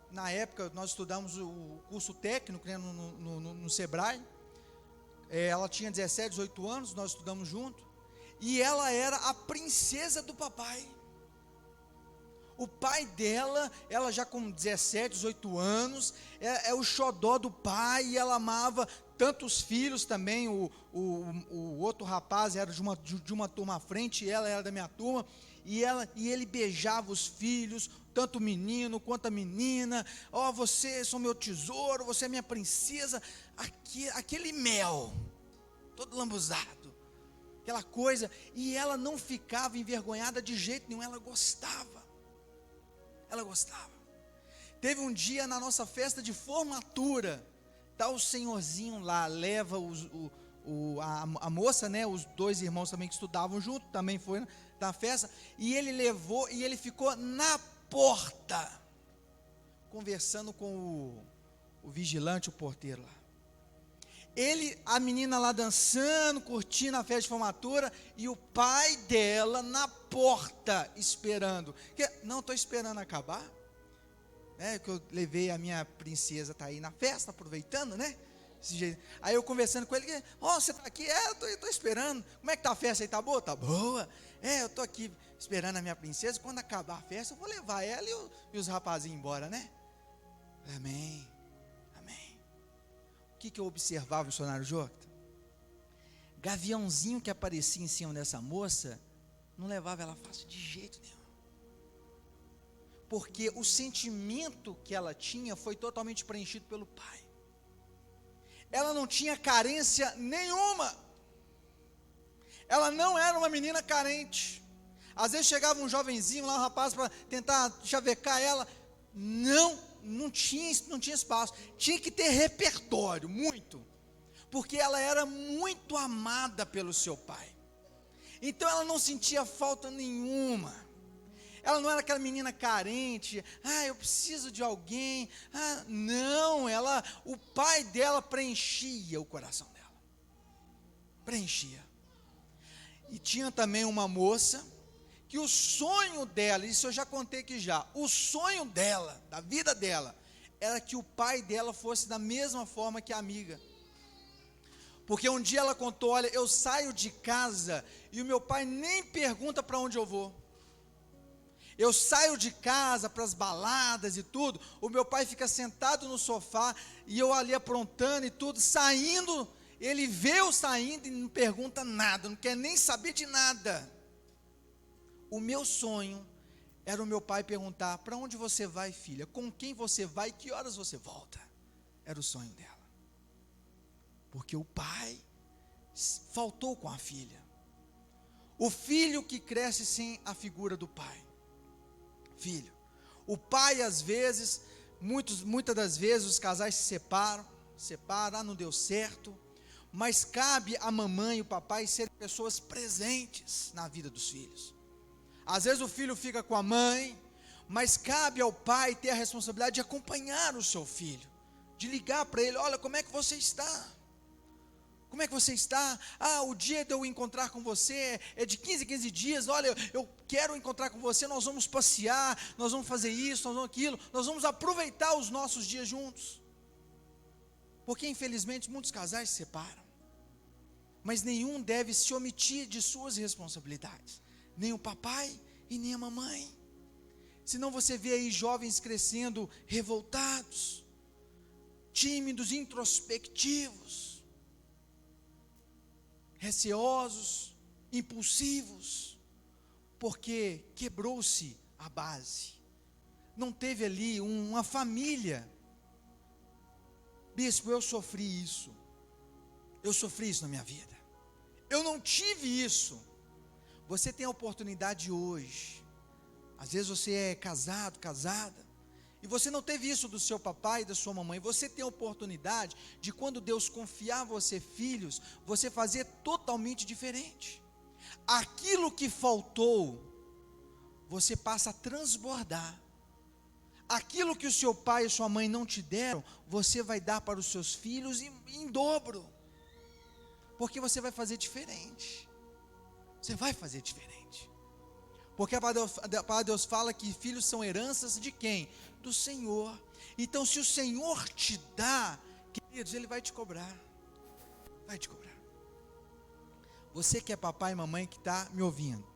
na época nós estudamos o curso técnico, né, no Sebrae, ela tinha 17, 18 anos, nós estudamos junto, e ela era a princesa do papai. O pai dela, ela já com 17, 18 anos, é o xodó do pai, e ela amava tanto os filhos também, o outro rapaz era de uma turma à frente, e ela era da minha turma, e ele beijava os filhos, tanto o menino quanto a menina. Ó, vocês são meu tesouro, você é minha princesa. Aquele mel, todo lambuzado, aquela coisa, e ela não ficava envergonhada de jeito nenhum, ela gostava. Teve um dia na nossa festa de formatura, tá o senhorzinho lá, leva a moça, né, os 2 irmãos também que estudavam junto, também foi na festa, e ele levou, e ele ficou na porta, conversando com o vigilante, o porteiro lá. A menina lá dançando, curtindo a festa de formatura, e o pai dela na porta, esperando. Não, estou esperando acabar, que eu levei a minha princesa, está aí na festa, aproveitando, né? Aí eu conversando com ele, você está aqui? Eu estou esperando. Como é que está a festa aí? Está boa? Está boa. Eu estou aqui esperando a minha princesa, quando acabar a festa, eu vou levar ela e os rapazinhos embora, né? Amém. O que eu observava, missionário Jota? Gaviãozinho que aparecia em cima dessa moça, não levava ela fácil de jeito nenhum. Porque o sentimento que ela tinha foi totalmente preenchido pelo pai. Ela não tinha carência nenhuma. Ela não era uma menina carente. Às vezes chegava um jovenzinho lá, um rapaz, para tentar chavecar ela. Não tinha espaço, tinha que ter repertório, muito, porque ela era muito amada pelo seu pai, então ela não sentia falta nenhuma, ela não era aquela menina carente, eu preciso de alguém, não, o pai dela preenchia o coração dela, preenchia. E tinha também uma moça, que o sonho dela, isso eu já contei aqui já, o sonho dela, da vida dela, era que o pai dela fosse da mesma forma que a amiga. Porque um dia ela contou, olha, eu saio de casa e o meu pai nem pergunta para onde eu vou. Eu saio de casa para as baladas e tudo, o meu pai fica sentado no sofá e eu ali aprontando e tudo, saindo, ele vê eu saindo e não pergunta nada, não quer nem saber de nada. O meu sonho era o meu pai perguntar, para onde você vai, filha? Com quem você vai? Que horas você volta? Era o sonho dela. Porque o pai faltou com a filha. O filho que cresce sem a figura do pai. Filho. O pai, às vezes, muitas das vezes, os casais se separam, não deu certo. Mas cabe a mamãe e o papai serem pessoas presentes na vida dos filhos. Às vezes o filho fica com a mãe, mas cabe ao pai ter a responsabilidade de acompanhar o seu filho, de ligar para ele, olha, como é que você está? Como é que você está? O dia de eu encontrar com você é de 15 em 15 dias, olha, eu quero encontrar com você, nós vamos passear, nós vamos fazer isso, nós vamos aquilo, nós vamos aproveitar os nossos dias juntos. Porque infelizmente muitos casais se separam, mas nenhum deve se omitir de suas responsabilidades. Nem o papai e nem a mamãe. Senão você vê aí jovens crescendo revoltados, tímidos, introspectivos, receosos, impulsivos, porque quebrou-se a base. Não teve ali uma família. Bispo, eu sofri isso na minha vida. Eu não tive isso. Você tem a oportunidade hoje. Às vezes você é casado, casada, e você não teve isso do seu papai e da sua mamãe. Você tem a oportunidade de, quando Deus confiar a você filhos, você fazer totalmente diferente. Aquilo que faltou, você passa a transbordar. Aquilo que o seu pai e sua mãe não te deram, você vai dar para os seus filhos em dobro. Porque você vai fazer diferente. Você vai fazer diferente. Porque a palavra de Deus fala que filhos são heranças de quem? Do Senhor. Então, se o Senhor te dá, queridos, Ele vai te cobrar. Vai te cobrar. Você que é papai e mamãe que está me ouvindo,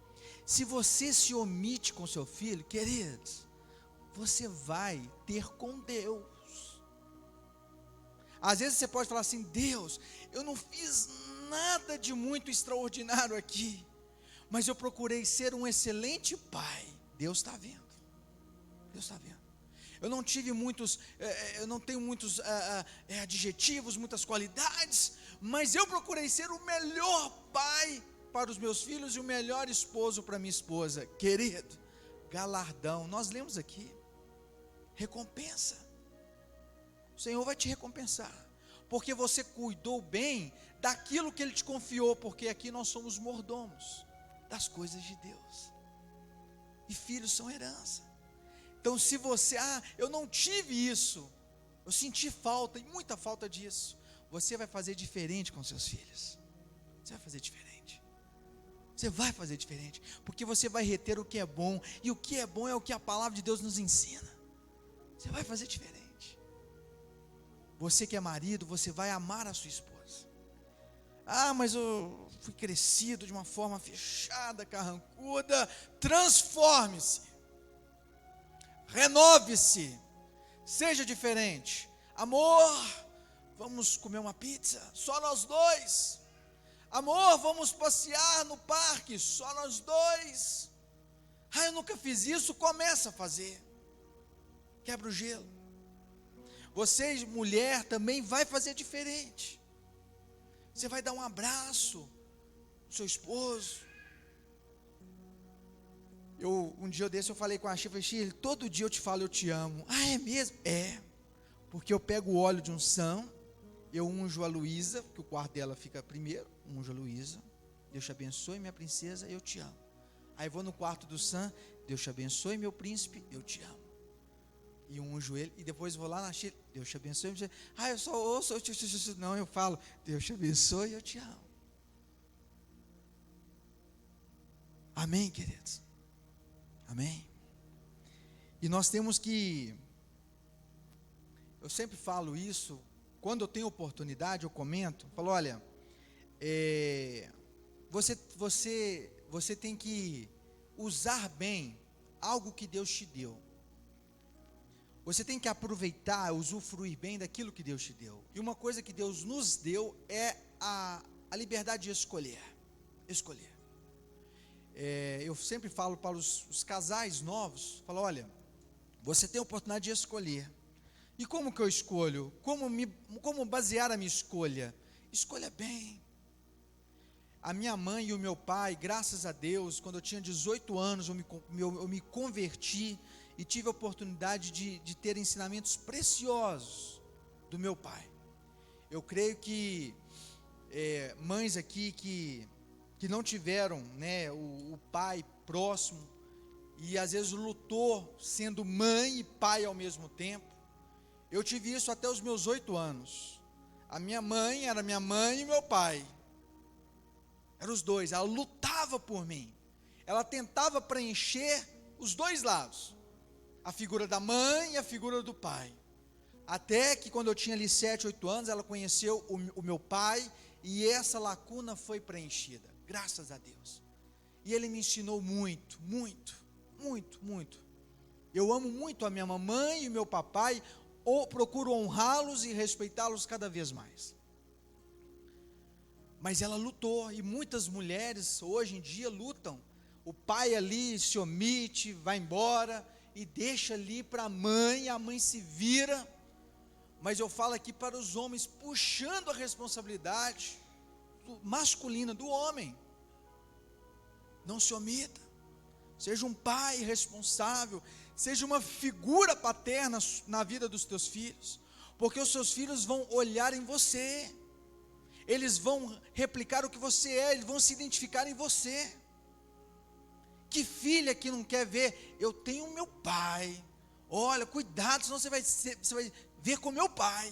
se você se omite com seu filho, queridos, você vai ter com Deus. Às vezes você pode falar assim: Deus, eu não fiz nada de muito extraordinário aqui, mas eu procurei ser um excelente pai. Deus está vendo. Deus está vendo. Eu não tive muitos, eu não tenho muitos adjetivos, muitas qualidades, mas eu procurei ser o melhor pai para os meus filhos e o melhor esposo para minha esposa. Querido, galardão, nós lemos aqui, recompensa. O Senhor vai te recompensar, porque você cuidou bem daquilo que Ele te confiou, porque aqui nós somos mordomos das coisas de Deus, e filhos são herança. Então, se você, eu não tive isso, eu senti falta, e muita falta disso, você vai fazer diferente com seus filhos. Você vai fazer diferente. Você vai fazer diferente, porque você vai reter o que é bom, e o que é bom é o que a palavra de Deus nos ensina. Você vai fazer diferente. Você que é marido, você vai amar a sua esposa. Mas eu fui crescido de uma forma fechada, carrancuda. Transforme-se. Renove-se. Seja diferente. Amor, vamos comer uma pizza? Só nós dois. Amor, vamos passear no parque? Só nós dois. Eu nunca fiz isso. Começa a fazer. Quebra o gelo. Você, mulher, também vai fazer diferente. Você vai dar um abraço no seu esposo. Um dia desse eu falei com a Shirley, Shirley, todo dia eu te falo eu te amo. É mesmo? É, porque eu pego o óleo de unção, eu unjo a Luísa, que o quarto dela fica primeiro, unjo a Luísa, Deus te abençoe minha princesa, eu te amo. Aí vou no quarto do Sam, Deus te abençoe meu príncipe, eu te amo. E unjo ele, e depois vou lá na Shirley, Deus te abençoe. Eu só ouço, não, eu falo, Deus te abençoe, eu te amo. Amém, queridos? Amém? E nós temos que, eu sempre falo isso, quando eu tenho oportunidade, eu comento, falo, olha, você tem que usar bem algo que Deus te deu. Você tem que aproveitar, usufruir bem daquilo que Deus te deu. E uma coisa que Deus nos deu é a liberdade de escolher. Escolher. Eu sempre falo para os casais novos, falo, olha, você tem a oportunidade de escolher. E como que eu escolho? Como basear a minha escolha? Escolha bem. A minha mãe e o meu pai, graças a Deus, quando eu tinha 18 anos, eu me converti e tive a oportunidade de ter ensinamentos preciosos do meu pai. Eu creio que mães aqui que não tiveram, né, o pai próximo, e às vezes lutou sendo mãe e pai ao mesmo tempo. Eu tive isso até os meus 8 anos. A minha mãe era minha mãe e meu pai. Eram os dois. Ela lutava por mim. Ela tentava preencher os dois lados. A figura da mãe e a figura do pai. Até que quando eu tinha ali 7, 8 anos, ela conheceu o meu pai, e essa lacuna foi preenchida, graças a Deus. E ele me ensinou muito, muito, muito, muito. Eu amo muito a minha mamãe e meu papai, ou procuro honrá-los e respeitá-los cada vez mais. Mas ela lutou, e muitas mulheres hoje em dia lutam. O pai ali se omite, vai embora e deixa ali para a mãe se vira. Mas eu falo aqui para os homens, puxando a responsabilidade masculina do homem. Não se omita, seja um pai responsável, seja uma figura paterna na vida dos teus filhos, porque os seus filhos vão olhar em você, eles vão replicar o que você é, eles vão se identificar em você. Que filha que não quer ver, eu tenho meu pai, olha, cuidado, senão você vai ver com meu pai.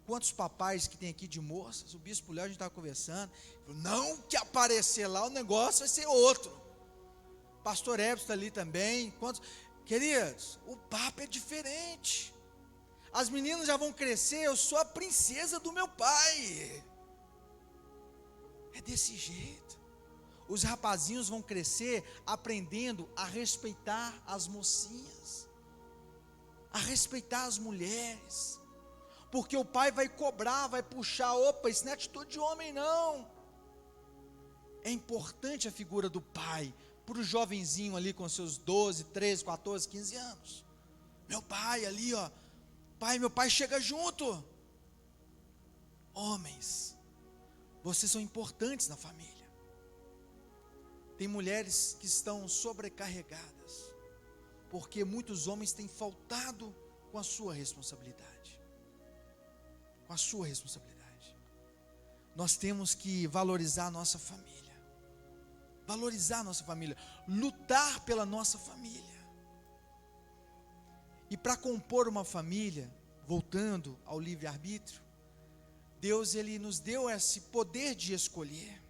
Quantos papais que tem aqui de moças, o bispo Léo, a gente estava conversando, falou, não que aparecer lá, o negócio vai ser outro. Pastor Ebson está ali também. Queridos, o papo é diferente. As meninas já vão crescer, eu sou a princesa do meu pai. É desse jeito. Os rapazinhos vão crescer aprendendo a respeitar as mocinhas, a respeitar as mulheres, porque o pai vai cobrar, vai puxar, opa, isso não é atitude de homem não. É importante a figura do pai, para o jovenzinho ali com seus 12, 13, 14, 15 anos, meu pai ali ó, pai, meu pai chega junto. Homens, vocês são importantes na família. Tem mulheres que estão sobrecarregadas, porque muitos homens têm faltado com a sua responsabilidade. Com a sua responsabilidade. Nós temos que valorizar a nossa família. Valorizar a nossa família. Lutar pela nossa família. E para compor uma família, voltando ao livre-arbítrio, Deus ele nos deu esse poder de escolher.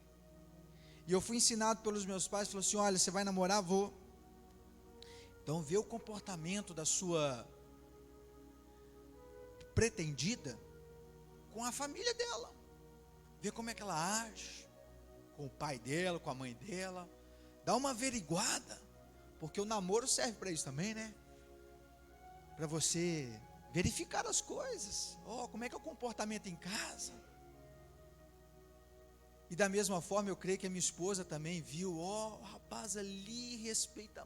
E eu fui ensinado pelos meus pais, falou assim, olha, você vai namorar, vou. Então vê o comportamento da sua pretendida com a família dela. Vê como é que ela age, com o pai dela, com a mãe dela. Dá uma averiguada, porque o namoro serve para isso também, né? Para você verificar as coisas. Como é que é o comportamento em casa? E da mesma forma eu creio que a minha esposa também viu, o rapaz ali respeita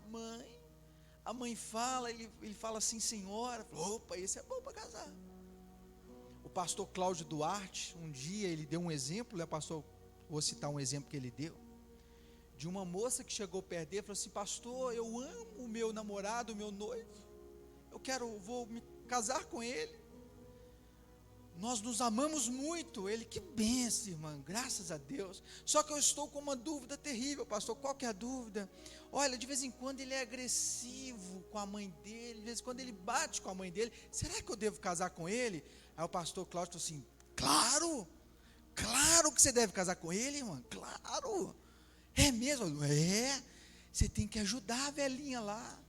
a mãe fala, ele fala assim, senhora, opa, esse é bom para casar. O pastor Cláudio Duarte, um dia ele deu um exemplo, né, pastor, vou citar um exemplo que ele deu, de uma moça que chegou perto dele e falou assim, pastor, eu amo o meu namorado, o meu noivo, vou me casar com ele. Nós nos amamos muito. Ele, que bênção, irmã, graças a Deus. Só que eu estou com uma dúvida terrível, pastor. Qual que é a dúvida? Olha, de vez em quando ele é agressivo com a mãe dele, de vez em quando ele bate com a mãe dele. Será que eu devo casar com ele? Aí o pastor Cláudio falou assim, claro que você deve casar com ele, irmã, claro. É mesmo? É, você tem que ajudar a velhinha lá,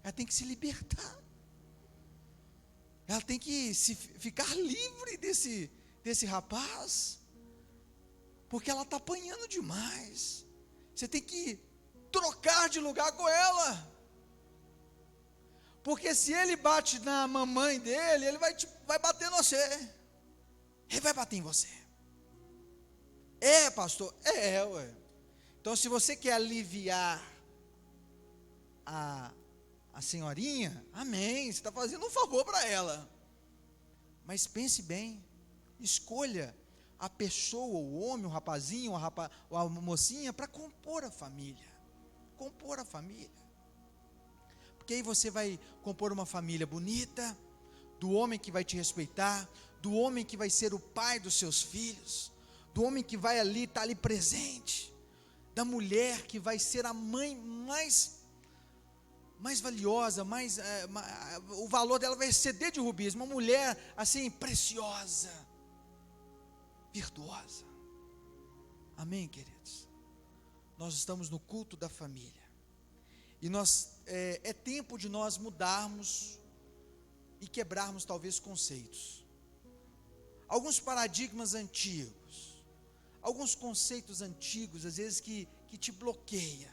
ela tem que se libertar. Ela tem que ficar livre desse rapaz, porque ela está apanhando demais. Você tem que trocar de lugar com ela, porque se ele bate na mamãe dele, ele vai bater em você. Ele vai bater em você. É, pastor? Ué. Então, se você quer aliviar a senhorinha, amém, você está fazendo um favor para ela, mas pense bem, escolha a pessoa, o homem, o rapazinho, a mocinha, para compor a família, porque aí você vai compor uma família bonita, do homem que vai te respeitar, do homem que vai ser o pai dos seus filhos, do homem que vai estar ali presente, da mulher que vai ser a mãe mais valiosa, o valor dela vai exceder de rubis, uma mulher assim, preciosa, virtuosa, amém, queridos? Nós estamos no culto da família, e é tempo de nós mudarmos, e quebrarmos talvez conceitos, alguns paradigmas antigos, alguns conceitos antigos, às vezes que te bloqueia,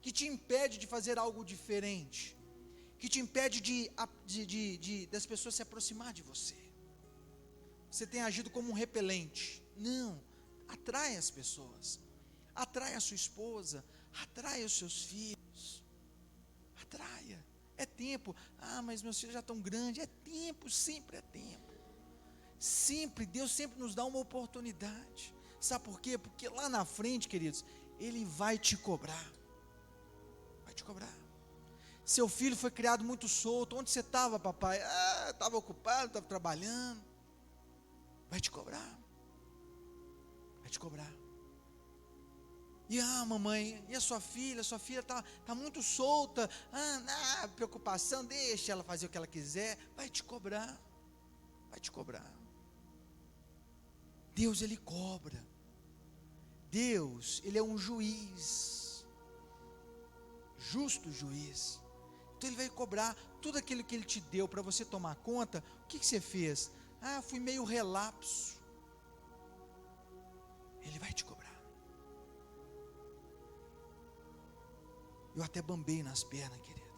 que te impede de fazer algo diferente. que te impede das pessoas se aproximar de você. Você tem agido como um repelente. Não, atrai as pessoas, atrai a sua esposa, atrai os seus filhos, atraia. É tempo. Mas meus filhos já estão grandes. É tempo, sempre é tempo. Sempre, Deus sempre nos dá uma oportunidade. Sabe por quê? Porque lá na frente, queridos, Ele vai te cobrar. Vai te cobrar. Seu filho foi criado muito solto. Onde você estava, papai? Estava ocupado, estava trabalhando. Vai te cobrar. Vai te cobrar. E mamãe, e a sua filha? Sua filha está muito solta. Preocupação, deixa ela fazer o que ela quiser. Vai te cobrar. Vai te cobrar. Deus, Ele cobra. Deus, Ele é um juiz. Justo juiz. Então Ele vai cobrar tudo aquilo que Ele te deu para você tomar conta. O que você fez? Fui meio relapso. Ele vai te cobrar. Eu até bambei nas pernas, querido,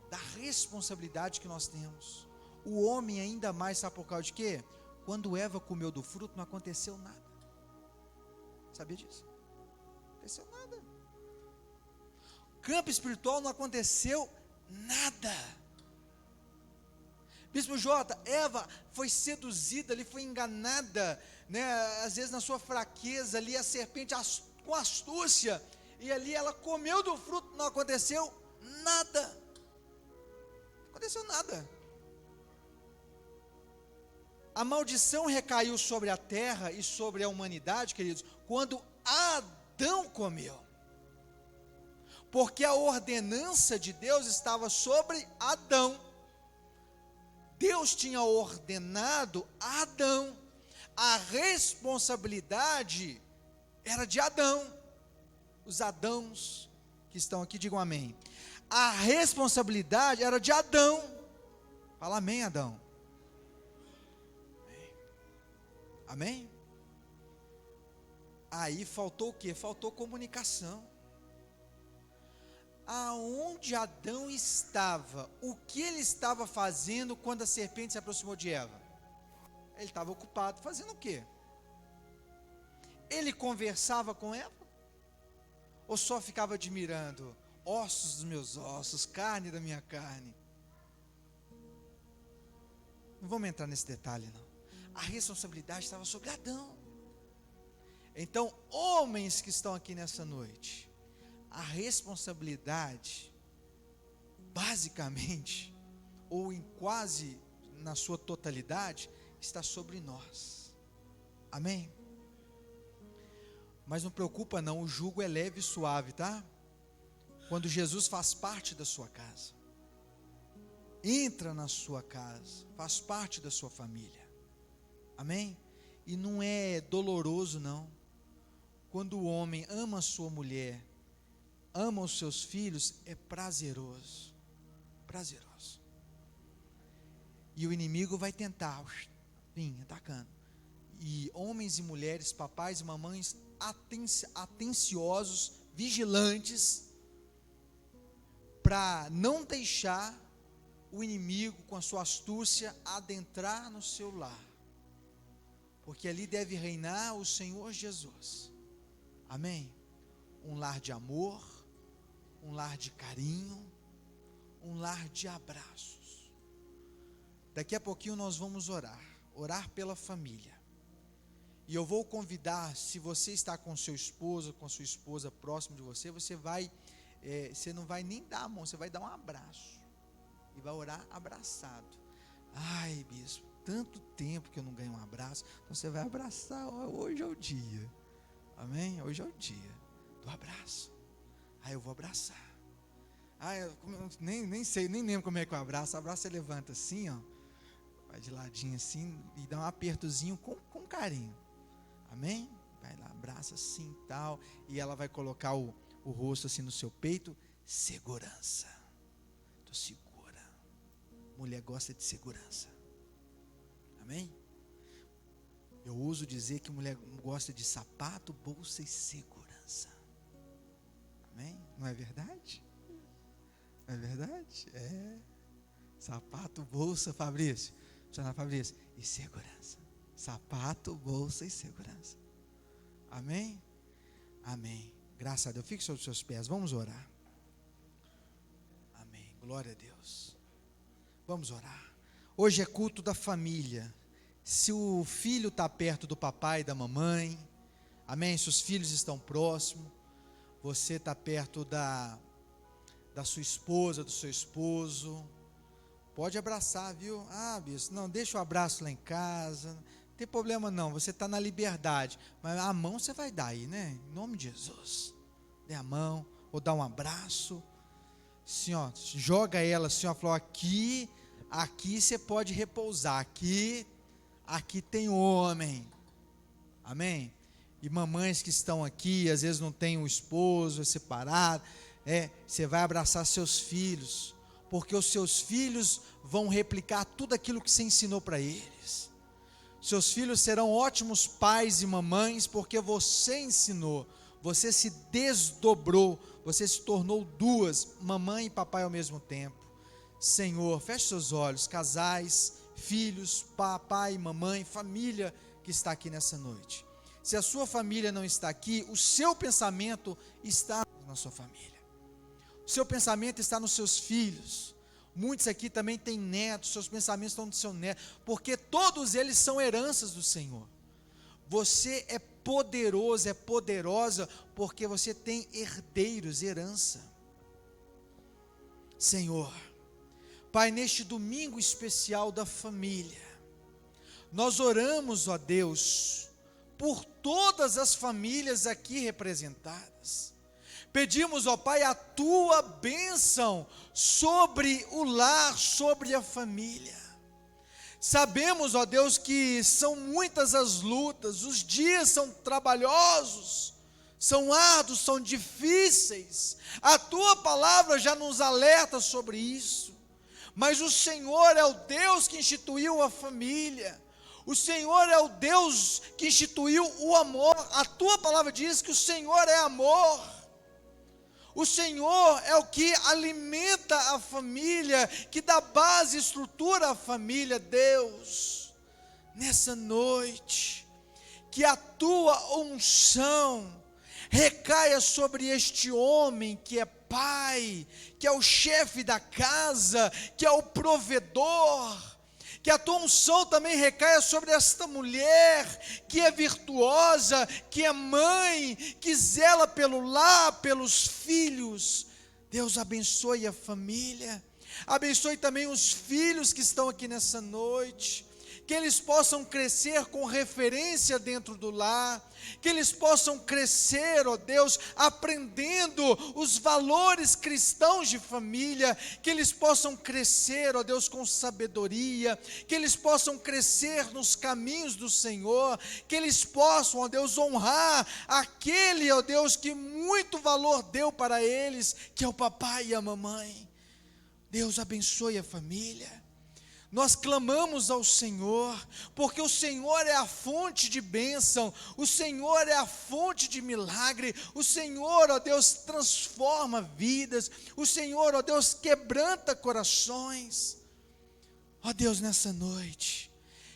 da responsabilidade que nós temos. O homem ainda mais, sabe por causa de quê? Quando Eva comeu do fruto, não aconteceu nada. Sabia disso? Não aconteceu nada. Campo espiritual, não aconteceu nada. Bispo Jota, Eva foi seduzida, ali foi enganada, né? Às vezes na sua fraqueza ali, a serpente com astúcia, e ali ela comeu do fruto, não aconteceu nada. Não aconteceu nada. A maldição recaiu sobre a terra e sobre a humanidade, queridos, quando Adão comeu. Porque a ordenança de Deus estava sobre Adão. Deus tinha ordenado a Adão. A responsabilidade era de Adão. Os Adãos que estão aqui, digam amém. A responsabilidade era de Adão. Fala amém, Adão. Amém? Aí faltou o quê? Faltou comunicação. Aonde Adão estava? O que ele estava fazendo quando a serpente se aproximou de Eva? Ele estava ocupado fazendo o quê? Ele conversava com Eva? Ou só ficava admirando? Ossos dos meus ossos, carne da minha carne. Não vamos entrar nesse detalhe, não. A responsabilidade estava sobre Adão. Então, homens que estão aqui nessa noite, a responsabilidade, basicamente, ou em quase na sua totalidade, está sobre nós. Amém? Mas não preocupa não, o jugo é leve e suave, tá? Quando Jesus faz parte da sua casa, entra na sua casa, faz parte da sua família. Amém? E não é doloroso não. Quando o homem ama a sua mulher, ama os seus filhos, é prazeroso. Prazeroso. E o inimigo vai tentar, vir atacando. E homens e mulheres, papais e mamães, atenciosos, vigilantes, para não deixar o inimigo com a sua astúcia adentrar no seu lar, porque ali deve reinar o Senhor Jesus. Amém? Um lar de amor, um lar de carinho, um lar de abraços. Daqui a pouquinho nós vamos orar pela família. E eu vou convidar, se você está com seu esposo, com sua esposa próximo de você, você não vai nem dar a mão, você vai dar um abraço. E vai orar abraçado. Ai, bispo, tanto tempo que eu não ganho um abraço. Então você vai abraçar, hoje é o dia. Amém? Hoje é o dia do abraço. Eu vou abraçar. Eu nem sei, nem lembro como é que eu abraço. O abraço você levanta assim, ó, vai de ladinho assim e dá um apertozinho com carinho. Amém? Vai lá, abraça assim e tal. E ela vai colocar o rosto assim no seu peito. Segurança. Estou segura. Mulher gosta de segurança. Amém? Eu uso dizer que mulher gosta de sapato, bolsa e segurança. Amém? Não é verdade? Não é verdade? É. Sapato, bolsa, Fabrício. Fabrício. E segurança. Sapato, bolsa e segurança. Amém? Amém. Graças a Deus. Fique sobre os seus pés. Vamos orar. Amém. Glória a Deus. Vamos orar. Hoje é culto da família. Se o filho está perto do papai e da mamãe, amém? Se os filhos estão próximos, você está perto da sua esposa, do seu esposo, pode abraçar, viu? Ah, bispo, não, deixa o abraço lá em casa, não tem problema não, você está na liberdade, mas a mão você vai dar aí, né? Em nome de Jesus, dê a mão, ou dá um abraço, assim ó, joga ela assim ó, falou, aqui você pode repousar, aqui tem homem, amém? E mamães que estão aqui, às vezes não tem um esposo, é separado, você vai abraçar seus filhos, porque os seus filhos vão replicar tudo aquilo que você ensinou para eles. Seus filhos serão ótimos pais e mamães, porque você ensinou, você se desdobrou, você se tornou duas, mamãe e papai ao mesmo tempo. Senhor, feche seus olhos, casais, filhos, papai, mamãe, família que está aqui nessa noite. Se a sua família não está aqui, o seu pensamento está na sua família. O seu pensamento está nos seus filhos. Muitos aqui também têm netos, seus pensamentos estão no seu neto, porque todos eles são heranças do Senhor. Você é poderoso, é poderosa, porque você tem herdeiros, herança. Senhor, Pai, neste domingo especial da família, nós oramos, ó Deus, por todas as famílias aqui representadas. Pedimos, ó Pai, a tua bênção sobre o lar, sobre a família. Sabemos, ó Deus, que são muitas as lutas, os dias são trabalhosos, são árduos, são difíceis. A tua palavra já nos alerta sobre isso. Mas o Senhor é o Deus que instituiu a família. O Senhor é o Deus que instituiu o amor. A tua palavra diz que o Senhor é amor. O Senhor é o que alimenta a família, que dá base e estrutura à família. Deus, nessa noite, que a tua unção recaia sobre este homem que é pai, que é o chefe da casa, que é o provedor, que a tua unção também recaia sobre esta mulher, que é virtuosa, que é mãe, que zela pelo lar, pelos filhos. Deus abençoe a família, abençoe também os filhos que estão aqui nessa noite, que eles possam crescer com referência dentro do lar, que eles possam crescer, ó Deus, aprendendo os valores cristãos de família, que eles possam crescer, ó Deus, com sabedoria, que eles possam crescer nos caminhos do Senhor, que eles possam, ó Deus, honrar aquele, ó Deus, que muito valor deu para eles, que é o papai e a mamãe. Deus abençoe a família. Nós clamamos ao Senhor, porque o Senhor é a fonte de bênção, o Senhor é a fonte de milagre, o Senhor, ó Deus, transforma vidas, o Senhor, ó Deus, quebranta corações. Ó Deus, nessa noite,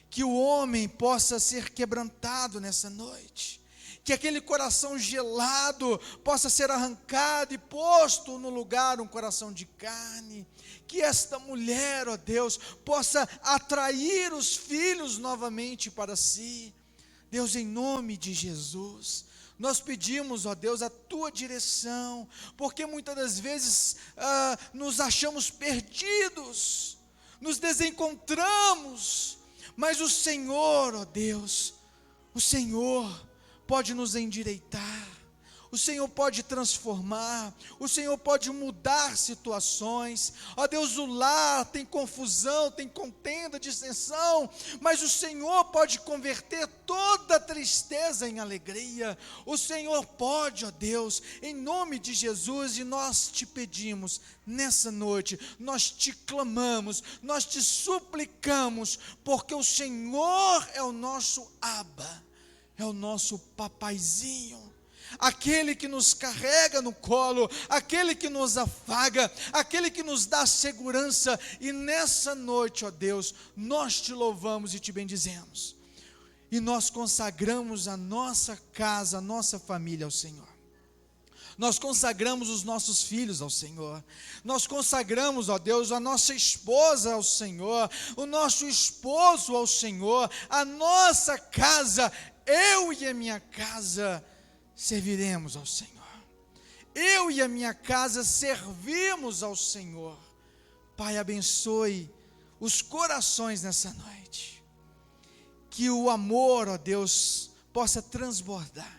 que o homem possa ser quebrantado nessa noite, que aquele coração gelado possa ser arrancado e posto no lugar um coração de carne, que esta mulher, ó Deus, possa atrair os filhos novamente para si. Deus, em nome de Jesus, nós pedimos, ó Deus, a tua direção, porque muitas das vezes nos achamos perdidos, nos desencontramos, mas o Senhor, ó Deus, o Senhor pode nos endireitar, o Senhor pode transformar, o Senhor pode mudar situações. Ó Deus, o lar tem confusão, tem contenda, dissensão, mas o Senhor pode converter toda tristeza em alegria. O Senhor pode, ó Deus, em nome de Jesus, e nós te pedimos nessa noite, nós te clamamos, nós te suplicamos, porque o Senhor é o nosso Abba, é o nosso papaizinho. aquele que nos carrega no colo, aquele que nos afaga, aquele que nos dá segurança. E nessa noite, ó Deus, nós te louvamos e te bendizemos. E nós consagramos a nossa casa, a nossa família ao Senhor. Nós consagramos os nossos filhos ao Senhor. Nós consagramos, ó Deus, a nossa esposa ao Senhor, o nosso esposo ao Senhor, a nossa casa. Eu e a minha casa serviremos ao Senhor. Eu e a minha casa servimos ao Senhor. Pai, abençoe os corações nessa noite. Que o amor, ó Deus, possa transbordar.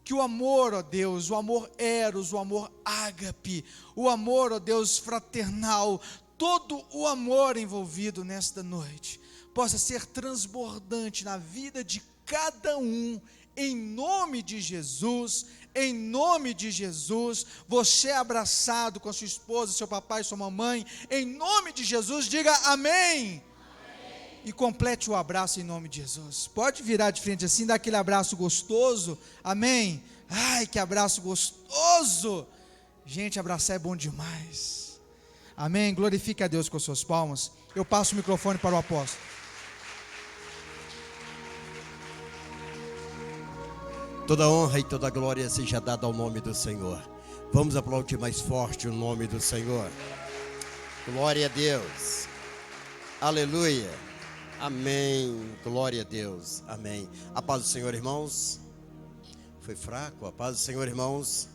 Que o amor, ó Deus, o amor eros, o amor ágape, o amor, ó Deus, fraternal, todo o amor envolvido nesta noite, possa ser transbordante na vida de cada um, em nome de Jesus. Em nome de Jesus, você é abraçado com a sua esposa, seu papai, sua mamãe, em nome de Jesus, diga amém. E complete o abraço em nome de Jesus. Pode virar de frente assim, dar aquele abraço gostoso. Amém? Ai, que abraço gostoso. Gente, abraçar é bom demais. Amém? Glorifique a Deus com as suas palmas. Eu passo o microfone para o apóstolo. Toda honra e toda glória seja dada ao nome do Senhor. Vamos aplaudir mais forte o nome do Senhor. Glória a Deus. Aleluia. Amém, glória a Deus, amém. A paz do Senhor, irmãos. Foi fraco? A paz do Senhor, irmãos.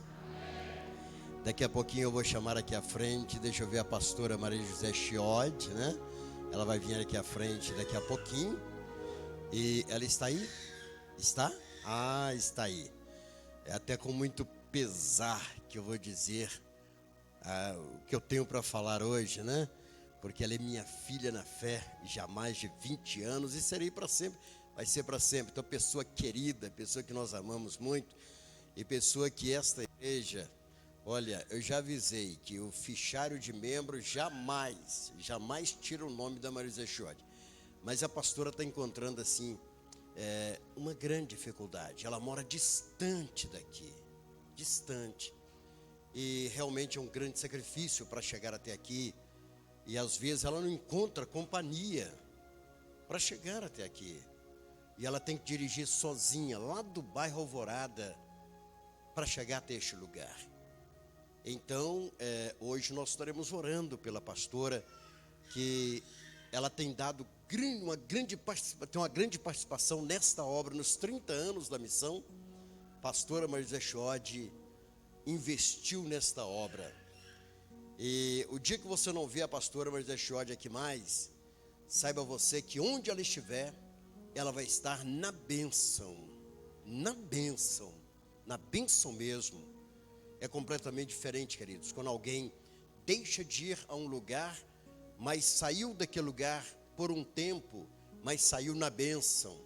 Daqui a pouquinho eu vou chamar aqui à frente. Deixa eu ver a pastora Maria José Chiod, né? Ela vai vir aqui à frente daqui a pouquinho. E ela está aí? Está? Ah, está aí. É até com muito pesar que eu vou dizer o que eu tenho para falar hoje, né? Porque ela é minha filha na fé, já há mais de 20 anos, e serei para sempre, vai ser para sempre. Então, pessoa querida, pessoa que nós amamos muito, e pessoa que esta igreja, olha, eu já avisei que o fichário de membro jamais tira o nome da Maria José Chiod. Mas a pastora está encontrando, assim, uma grande dificuldade. Ela mora distante daqui, distante, e realmente é um grande sacrifício para chegar até aqui. E às vezes ela não encontra companhia para chegar até aqui. E ela tem que dirigir sozinha, lá do bairro Alvorada, para chegar até este lugar. Então, hoje nós estaremos orando pela pastora, que ela tem dado uma grande participação nesta obra, nos 30 anos da missão. Pastora Maria José Chiod investiu nesta obra. E o dia que você não vê a pastora Maria José Chiod aqui mais, saiba você que onde ela estiver, ela vai estar na bênção mesmo. É completamente diferente, queridos, quando alguém deixa de ir a um lugar, mas saiu daquele lugar por um tempo, mas saiu na bênção.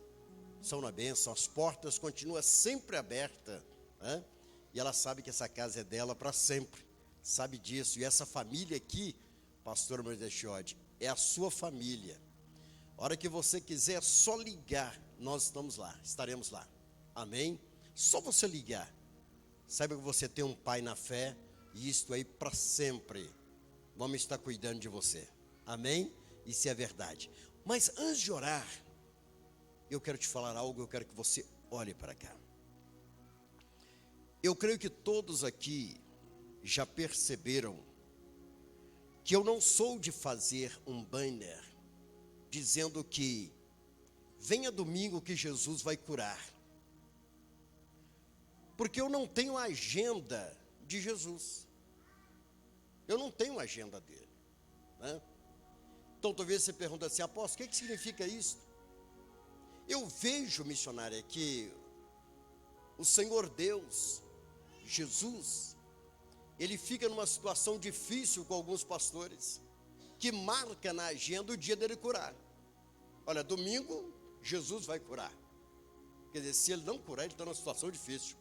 São na bênção, as portas continuam sempre abertas, né? E ela sabe que essa casa é dela para sempre. Sabe disso, e essa família aqui, pastor Maria José Chiod, é a sua família. A hora que você quiser, é só ligar, nós estamos lá, estaremos lá, amém? Só você ligar, saiba que você tem um pai na fé, e isto aí para sempre, vamos estar cuidando de você, amém? Isso é verdade. Mas antes de orar, eu quero te falar algo, eu quero que você olhe para cá. Eu creio que todos aqui já perceberam que eu não sou de fazer um banner dizendo que venha domingo que Jesus vai curar, porque eu não tenho a agenda de Jesus, eu não tenho a agenda dele, né? Então talvez você pergunte assim, apóstolo, o que significa isso? Eu vejo, missionária, que o Senhor Deus, Jesus, ele fica numa situação difícil com alguns pastores, que marca na agenda o dia dele curar. Olha, domingo, Jesus vai curar. Quer dizer, se ele não curar, ele está numa situação difícil,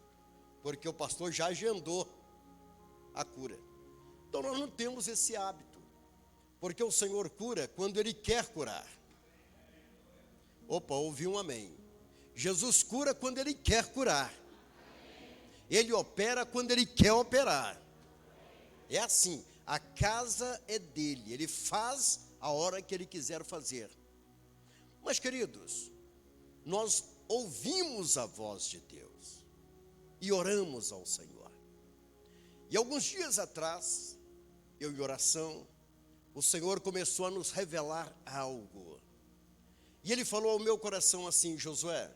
porque o pastor já agendou a cura. Então nós não temos esse hábito, porque o Senhor cura quando ele quer curar. Opa, ouvi um amém. Jesus cura quando ele quer curar. Ele opera quando Ele quer operar. É assim, a casa é dele, Ele faz a hora que Ele quiser fazer. Mas, queridos, nós ouvimos a voz de Deus e oramos ao Senhor. E alguns dias atrás, eu em oração, o Senhor começou a nos revelar algo. E Ele falou ao meu coração assim: Josué,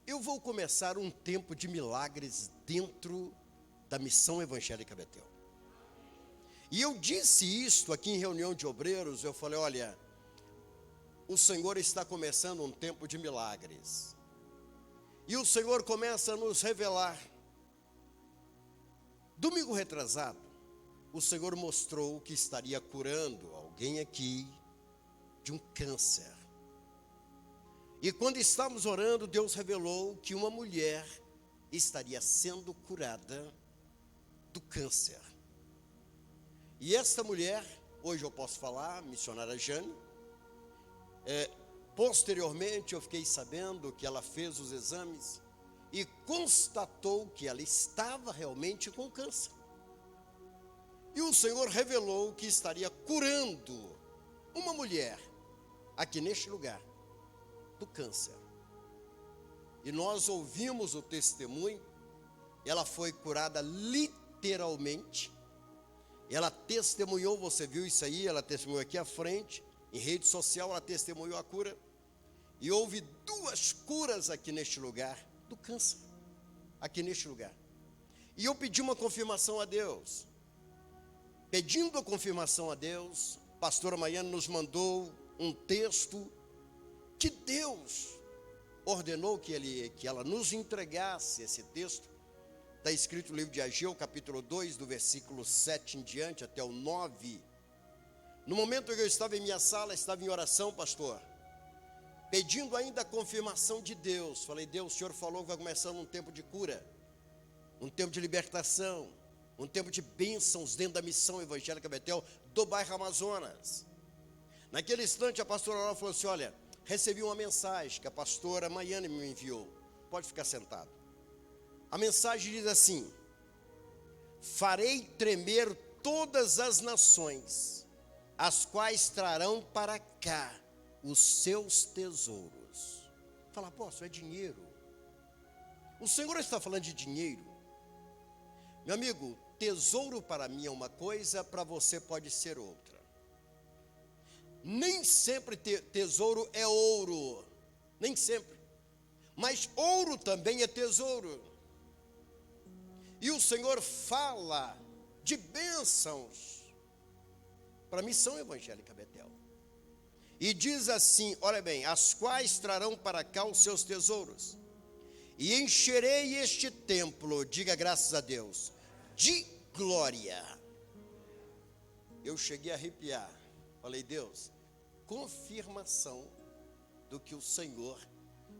eu vou começar um tempo de milagres dentro da Missão Evangélica Betel. E eu disse isto aqui em reunião de obreiros, eu falei: olha, o Senhor está começando um tempo de milagres. E o Senhor começa a nos revelar. Domingo retrasado, o Senhor mostrou que estaria curando alguém aqui de um câncer. E quando estávamos orando, Deus revelou que uma mulher estaria sendo curada do câncer. E esta mulher, hoje eu posso falar, missionária Jane, posteriormente eu fiquei sabendo que ela fez os exames e constatou que ela estava realmente com câncer. E o Senhor revelou que estaria curando uma mulher aqui neste lugar do câncer. E nós ouvimos o testemunho. Ela foi curada literalmente. Ela testemunhou, você viu isso aí, ela testemunhou aqui à frente, em rede social, ela testemunhou a cura. E houve 2 curas aqui neste lugar, do câncer, aqui neste lugar. E eu pedi uma confirmação a Deus. Pedindo a confirmação a Deus, a pastora Maiane nos mandou um texto que Deus ordenou que ela nos entregasse esse texto. Está escrito no livro de Ageu, capítulo 2, do versículo 7 em diante, até o 9. No momento que eu estava em minha sala, estava em oração, pastor, pedindo ainda a confirmação de Deus. Falei: Deus, o Senhor falou que vai começar um tempo de cura, um tempo de libertação, um tempo de bênçãos dentro da Missão Evangélica Betel do bairro Amazonas. Naquele instante, a pastora Aurora falou assim: olha, recebi uma mensagem que a pastora Maiane me enviou. Pode ficar sentado. A mensagem diz assim: farei tremer todas as nações, as quais trarão para cá os seus tesouros. Fala: apóstolo, é dinheiro. O Senhor está falando de dinheiro. Meu amigo, tesouro para mim é uma coisa, para você pode ser outra. Nem sempre tesouro é ouro, nem sempre. Mas ouro também é tesouro. E o Senhor fala de bênçãos para a Missão Evangélica Betel. E diz assim, olha bem: as quais trarão para cá os seus tesouros. E encherei este templo, diga graças a Deus, de glória. Eu cheguei a arrepiar. Falei: Deus, confirmação do que o Senhor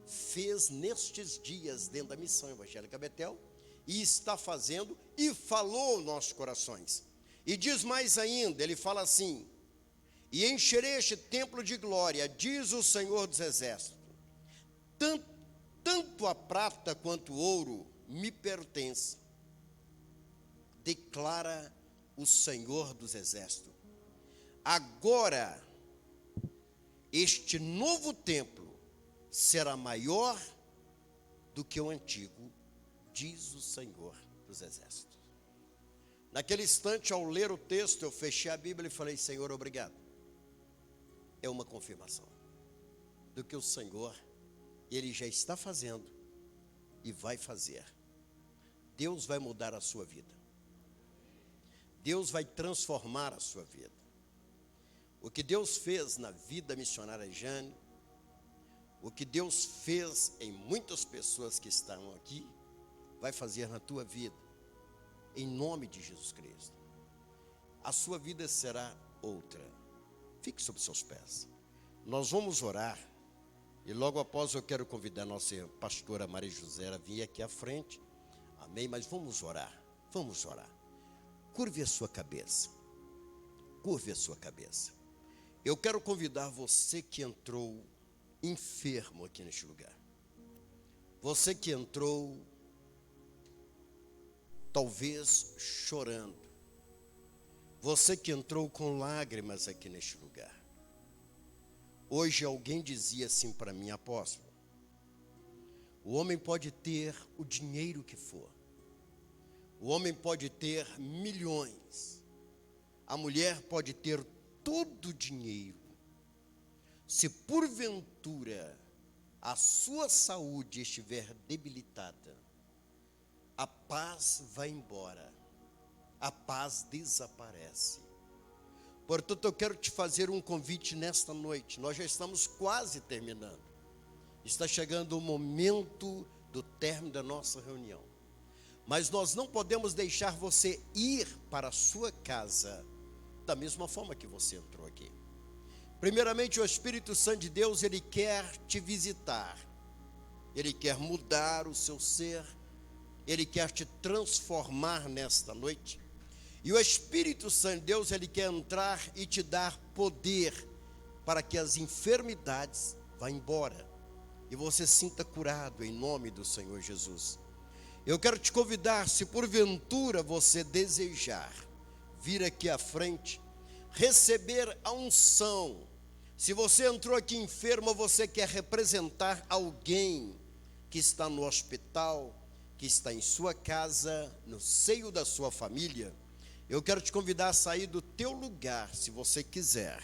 fez nestes dias dentro da Missão Evangélica Betel. E está fazendo e falou aos nossos corações. E diz mais ainda, ele fala assim: e encherei este templo de glória, diz o Senhor dos Exércitos. Tanto a prata quanto o ouro me pertence, declara o Senhor dos Exércitos. Agora, este novo templo será maior do que o antigo, diz o Senhor dos Exércitos. Naquele instante, ao ler o texto, eu fechei a Bíblia e falei: Senhor, obrigado. É uma confirmação do que o Senhor, Ele já está fazendo e vai fazer. Deus vai mudar a sua vida. Deus vai transformar a sua vida. O que Deus fez na vida missionária Jane, o que Deus fez em muitas pessoas que estão aqui, vai fazer na tua vida, em nome de Jesus Cristo. A sua vida será outra. Fique sobre seus pés. Nós vamos orar. E logo após eu quero convidar a nossa pastora Maria José a vir aqui à frente. Amém? Mas vamos orar. Vamos orar. Curve a sua cabeça. Curve a sua cabeça. Eu quero convidar você que entrou enfermo aqui neste lugar. Você que entrou talvez chorando. Você que entrou com lágrimas aqui neste lugar. Hoje alguém dizia assim para mim: apóstolo, o homem pode ter o dinheiro que for, o homem pode ter milhões, a mulher pode ter todo o dinheiro, se porventura a sua saúde estiver debilitada, a paz vai embora, a paz desaparece. Portanto, eu quero te fazer um convite nesta noite. Nós já estamos quase terminando. Está chegando o momento do término da nossa reunião. Mas nós não podemos deixar você ir para a sua casa da mesma forma que você entrou aqui. Primeiramente, o Espírito Santo de Deus, ele quer te visitar. Ele quer mudar o seu ser. Ele quer te transformar nesta noite. E o Espírito Santo de Deus, ele quer entrar e te dar poder para que as enfermidades vá embora e você sinta curado em nome do Senhor Jesus. Eu quero te convidar, se porventura você desejar vir aqui à frente, receber a unção. Se você entrou aqui enfermo, você quer representar alguém que está no hospital, que está em sua casa, no seio da sua família, eu quero te convidar a sair do teu lugar, se você quiser,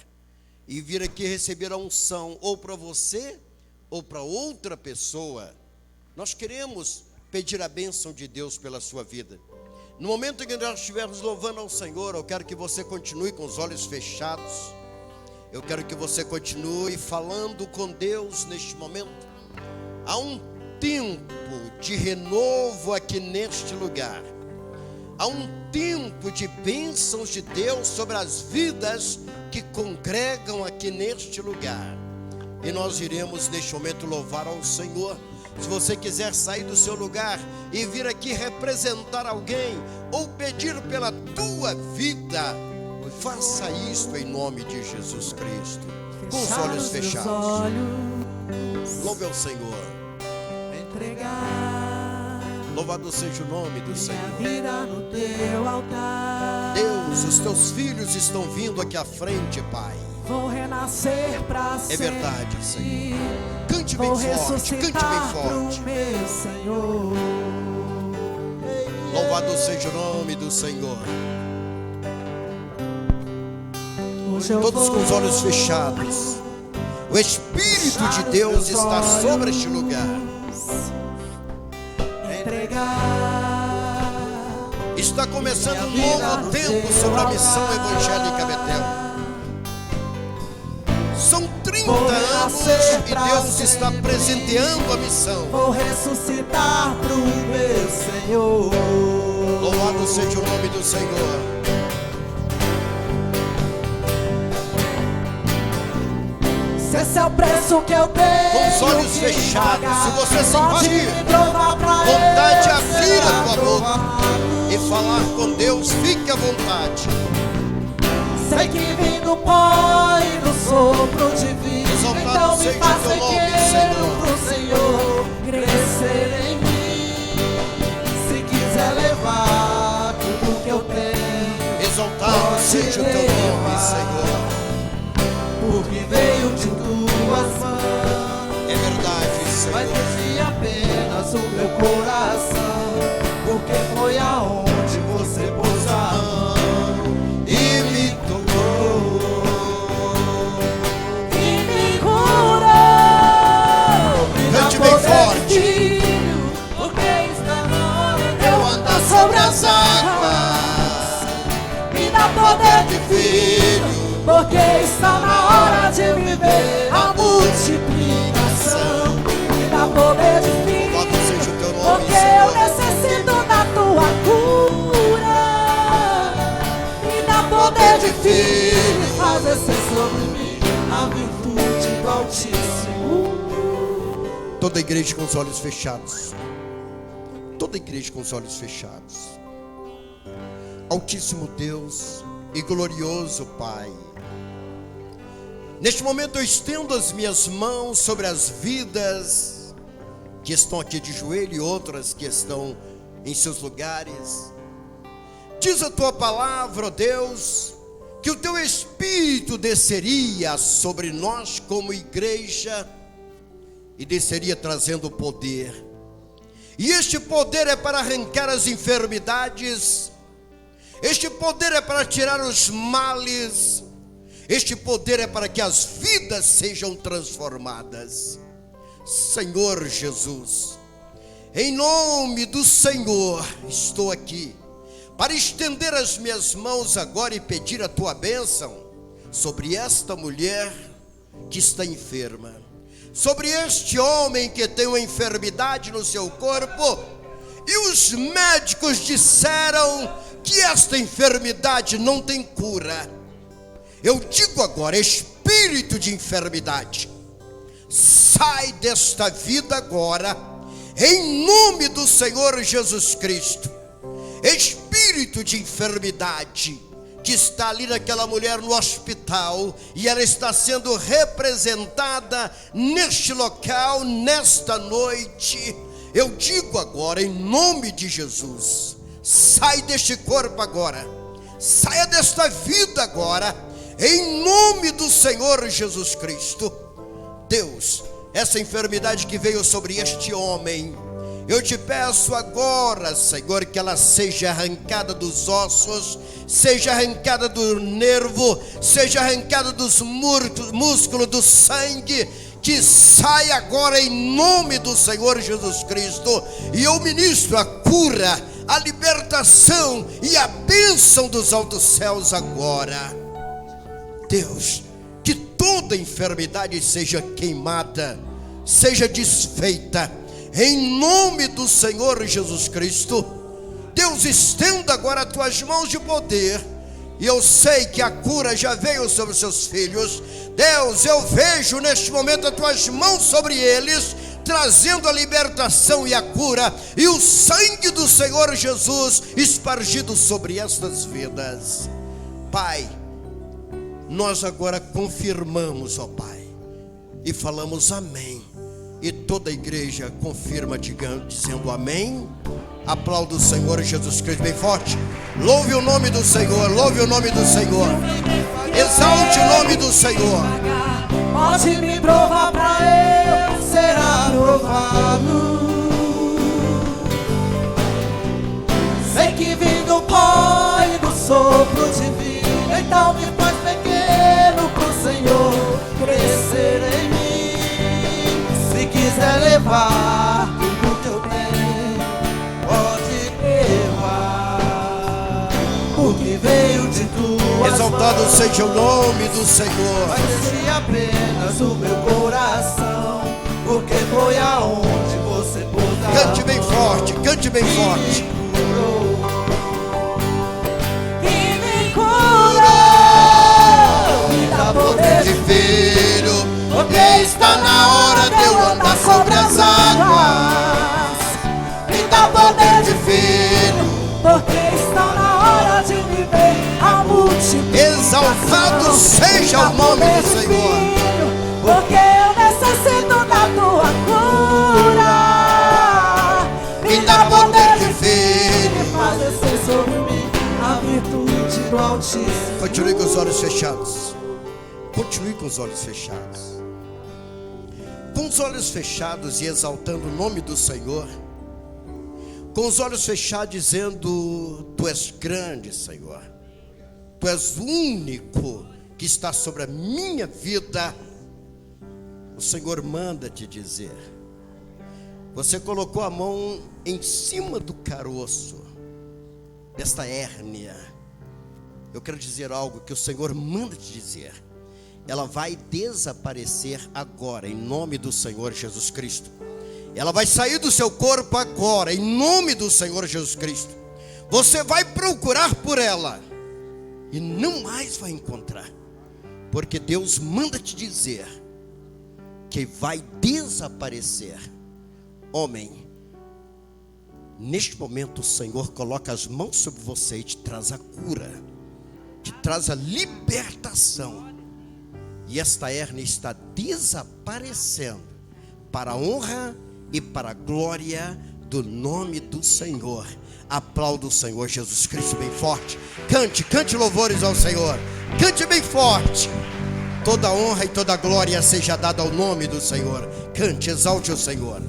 e vir aqui receber a unção, ou para você, ou para outra pessoa. Nós queremos pedir a bênção de Deus pela sua vida. No momento em que nós estivermos louvando ao Senhor, eu quero que você continue com os olhos fechados. Eu quero que você continue falando com Deus neste momento. Há um tempo de renovo aqui neste lugar. Há um tempo de bênçãos de Deus sobre as vidas que congregam aqui neste lugar. E nós iremos neste momento louvar ao Senhor. Se você quiser sair do seu lugar e vir aqui representar alguém ou pedir pela tua vida, faça isto em nome de Jesus Cristo, com os olhos fechados. Louve ao Senhor. Entregar Louvado seja o nome do Senhor. minha vida no teu altar. Deus, os teus filhos estão vindo aqui à frente, Pai. Vou renascer pra sempre. É verdade, Senhor. Cante bem Vou forte, cante bem ressuscitar pro forte. meu Senhor. Louvado seja o nome do Senhor. Hoje eu Todos com os vou olhos fechados. O Espírito de Deus está sobre este lugar. entregar. Está começando um novo tempo sobre a missão evangélica Betel. São 30 anos e Deus está presenteando a missão. Vou ressuscitar pro meu Senhor. Louvado seja o nome do Senhor. Se esse é o preço que eu tenho, Com os olhos que fechados, pagar, se você pode sentir me provar pra vontade de ele abrir ser a tua boca aprovado. e falar com Deus, fique à vontade. Sei que vim do pó e do sopro divino. Exaltado Então me seja faça teu nome, queiro Senhor. pro Senhor crescer em mim. Se quiser levar tudo que eu tenho, Exaltado seja o teu nome, Senhor. porque veio de tuas mãos. É verdade, Mas Senhor. desvie apenas o meu coração, porque foi aonde você pôs a mão e me tocou e me curou. Me dá Cante bem poder, forte. filho, porque está na hora de eu andar sobre as águas. Me dá poder de filho, porque está na hora de viver a multiplicação. Me dá poder de filho, Louvado seja o teu nome, porque eu Senhor. necessito da tua cura. Me dá poder de filho, faz descer sobre mim a virtude do Altíssimo. Toda a igreja com os olhos fechados. Toda a igreja com os olhos fechados. Altíssimo Deus e glorioso Pai, neste momento eu estendo as minhas mãos sobre as vidas que estão aqui de joelho e outras que estão em seus lugares. Diz a tua palavra, ó Deus, que o teu Espírito desceria sobre nós como igreja e desceria trazendo poder. E este poder é para arrancar as enfermidades, este poder é para tirar os males, este poder é para que as vidas sejam transformadas. Senhor Jesus, em nome do Senhor, estou aqui para estender as minhas mãos agora e pedir a tua bênção sobre esta mulher que está enferma, sobre este homem que tem uma enfermidade no seu corpo, e os médicos disseram que esta enfermidade não tem cura. Eu digo agora, espírito de enfermidade, sai desta vida agora, em nome do Senhor Jesus Cristo. Espírito de enfermidade que está ali naquela mulher no hospital, e ela está sendo representada neste local, nesta noite, eu digo agora, em nome de Jesus, sai deste corpo agora, saia desta vida agora, em nome do Senhor Jesus Cristo. Deus, essa enfermidade que veio sobre este homem, eu te peço agora, Senhor, que ela seja arrancada dos ossos, seja arrancada do nervo, seja arrancada dos músculos, do sangue, que saia agora em nome do Senhor Jesus Cristo. E eu ministro a cura, a libertação e a bênção dos altos céus agora. Deus, que toda enfermidade seja queimada, seja desfeita, em nome do Senhor Jesus Cristo. Deus, estenda agora as tuas mãos de poder, e eu sei que a cura já veio sobre os seus filhos. Deus, eu vejo neste momento as tuas mãos sobre eles, trazendo a libertação e a cura, e o sangue do Senhor Jesus espargido sobre estas vidas. Pai, nós agora confirmamos, ó Pai, e falamos amém. E toda a igreja confirma dizendo amém. Aplauda o Senhor Jesus Cristo bem forte. Louve o nome do Senhor, louve o nome do Senhor, exalte o nome do Senhor. Pode me provar pra eu ser aprovado. Sei que vim do pó e do sopro divino, então me faz pequeno pro Senhor crescer em mim. Se quiser levar tudo que eu tenho, pode levar, porque veio de tuas Exaltado mãos. seja o nome do Senhor. Mas enche apenas o meu coração, porque foi aonde você pôs a Cante bem forte, cante bem forte. E me curou, me dá poder De filho, porque está na hora de eu andar sobre as águas. me dá poder De filho, porque está na hora de viver a multiplicação. exaltado seja o nome do Senhor. Porque eu necessito da tua cura. Me dá poder de filho. Faz descer sobre mim a virtude do Altíssimo. Continue com os olhos fechados. Continue com os olhos fechados. Com os olhos fechados e exaltando o nome do Senhor. Com os olhos fechados dizendo: Tu és grande, Senhor. Tu és o único que está sobre a minha vida. O Senhor manda te dizer. Você colocou a mão em cima do caroço desta hérnia. Eu quero dizer algo que o Senhor manda te dizer. Ela vai desaparecer agora, em nome do Senhor Jesus Cristo. Ela vai sair do seu corpo agora, em nome do Senhor Jesus Cristo. Você vai procurar por ela e não mais vai encontrar, porque Deus manda te dizer que vai desaparecer. Homem, neste momento o Senhor coloca as mãos sobre você e te traz a cura, te traz a libertação. E esta hérnia está desaparecendo para a honra e para a glória do nome do Senhor. Aplauda o Senhor Jesus Cristo bem forte. Cante louvores ao Senhor. Cante bem forte. Toda honra e toda glória seja dada ao nome do Senhor. Cante, exalte o Senhor.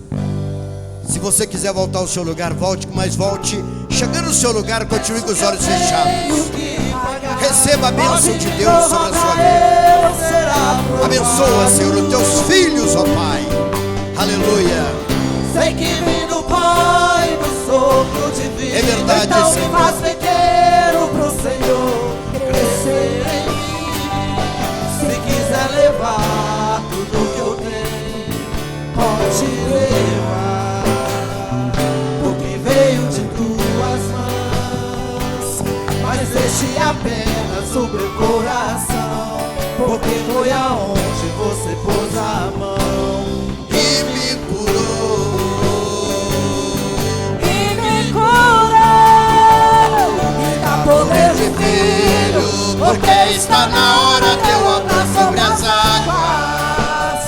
Se você quiser voltar ao seu lugar, volte, mas volte. Chegando no seu lugar, continue com os olhos fechados. Receba a bênção de Deus sobre a sua vida. Abençoa, Senhor, os teus filhos, ó Pai. Aleluia. Sei que vim do Pai, do sopro divino. É verdade, então Senhor. me faz pequeno pro Senhor crescer em mim. Se quiser levar tudo que eu tenho, pode levar, porque veio de tuas mãos. Mas deixe apenas o meu coração, porque foi aonde você pôs a mão. E me curou. Poder de filho, porque está na hora de eu andar sobre as águas.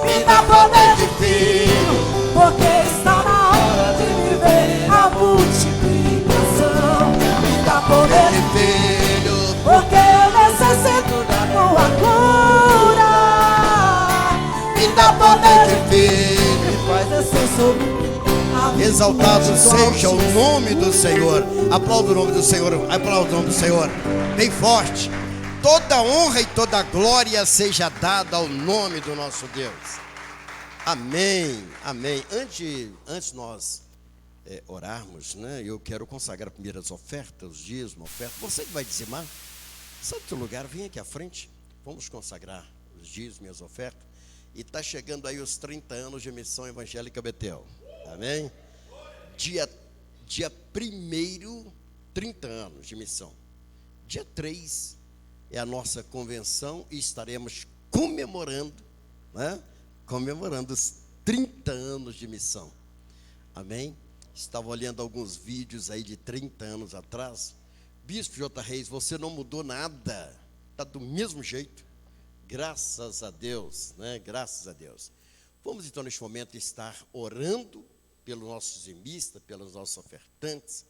Me dá poder de filho, porque está na hora de viver a multiplicação. Me dá poder de filho, porque eu necessito da tua cura. Me dá poder de filho, me faz descer sobre mim. Exaltado seja o nome do Senhor. Aplauda o nome do Senhor. Aplauda o nome do Senhor bem forte. Toda honra e toda glória seja dada ao nome do nosso Deus. Amém, amém. Antes nós orarmos, né? Eu quero consagrar primeiro as ofertas, os dízimos, ofertas. Você que vai dizimar, sai do teu lugar, vem aqui à frente. Vamos consagrar os dízimos e as ofertas. E está chegando aí os 30 anos de missão evangélica Betel. Amém? Dia 1º, 30 anos de missão. Dia 3 é a nossa convenção e estaremos comemorando, né? Comemorando os 30 anos de missão. Amém? Estava olhando alguns vídeos aí de 30 anos atrás. Bispo J. Reis, você não mudou nada. Está do mesmo jeito. Graças a Deus, né? Graças a Deus. Vamos então neste momento estar orando pelos nossos dizimistas, pelos nossos ofertantes,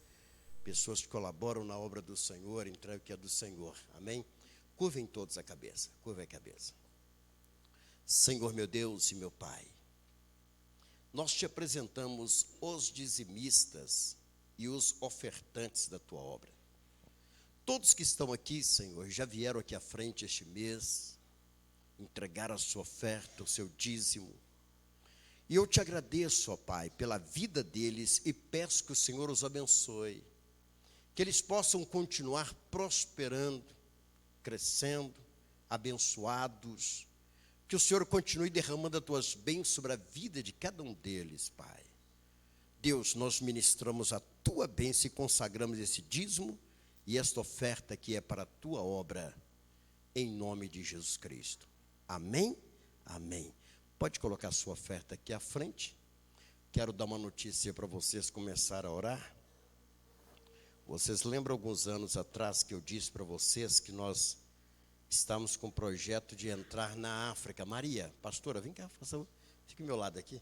pessoas que colaboram na obra do Senhor, entregue o que é do Senhor. Amém? Curvem todos a cabeça, curvem a cabeça. Senhor meu Deus e meu Pai, nós te apresentamos os dizimistas e os ofertantes da tua obra. Todos que estão aqui, Senhor, já vieram aqui à frente este mês, entregaram a sua oferta, o seu dízimo. E eu te agradeço, ó Pai, pela vida deles e peço que o Senhor os abençoe. Que eles possam continuar prosperando, crescendo, abençoados. Que o Senhor continue derramando as tuas bênçãos sobre a vida de cada um deles, Pai. Deus, nós ministramos a tua bênção e consagramos esse dízimo e esta oferta que é para a tua obra, em nome de Jesus Cristo. Amém? Amém. Pode colocar a sua oferta aqui à frente. Quero dar uma notícia para vocês começar a orar. Vocês lembram alguns anos atrás que eu disse para vocês que nós estamos com um projeto de entrar na África. Maria, pastora, vem cá, fique ao meu lado aqui.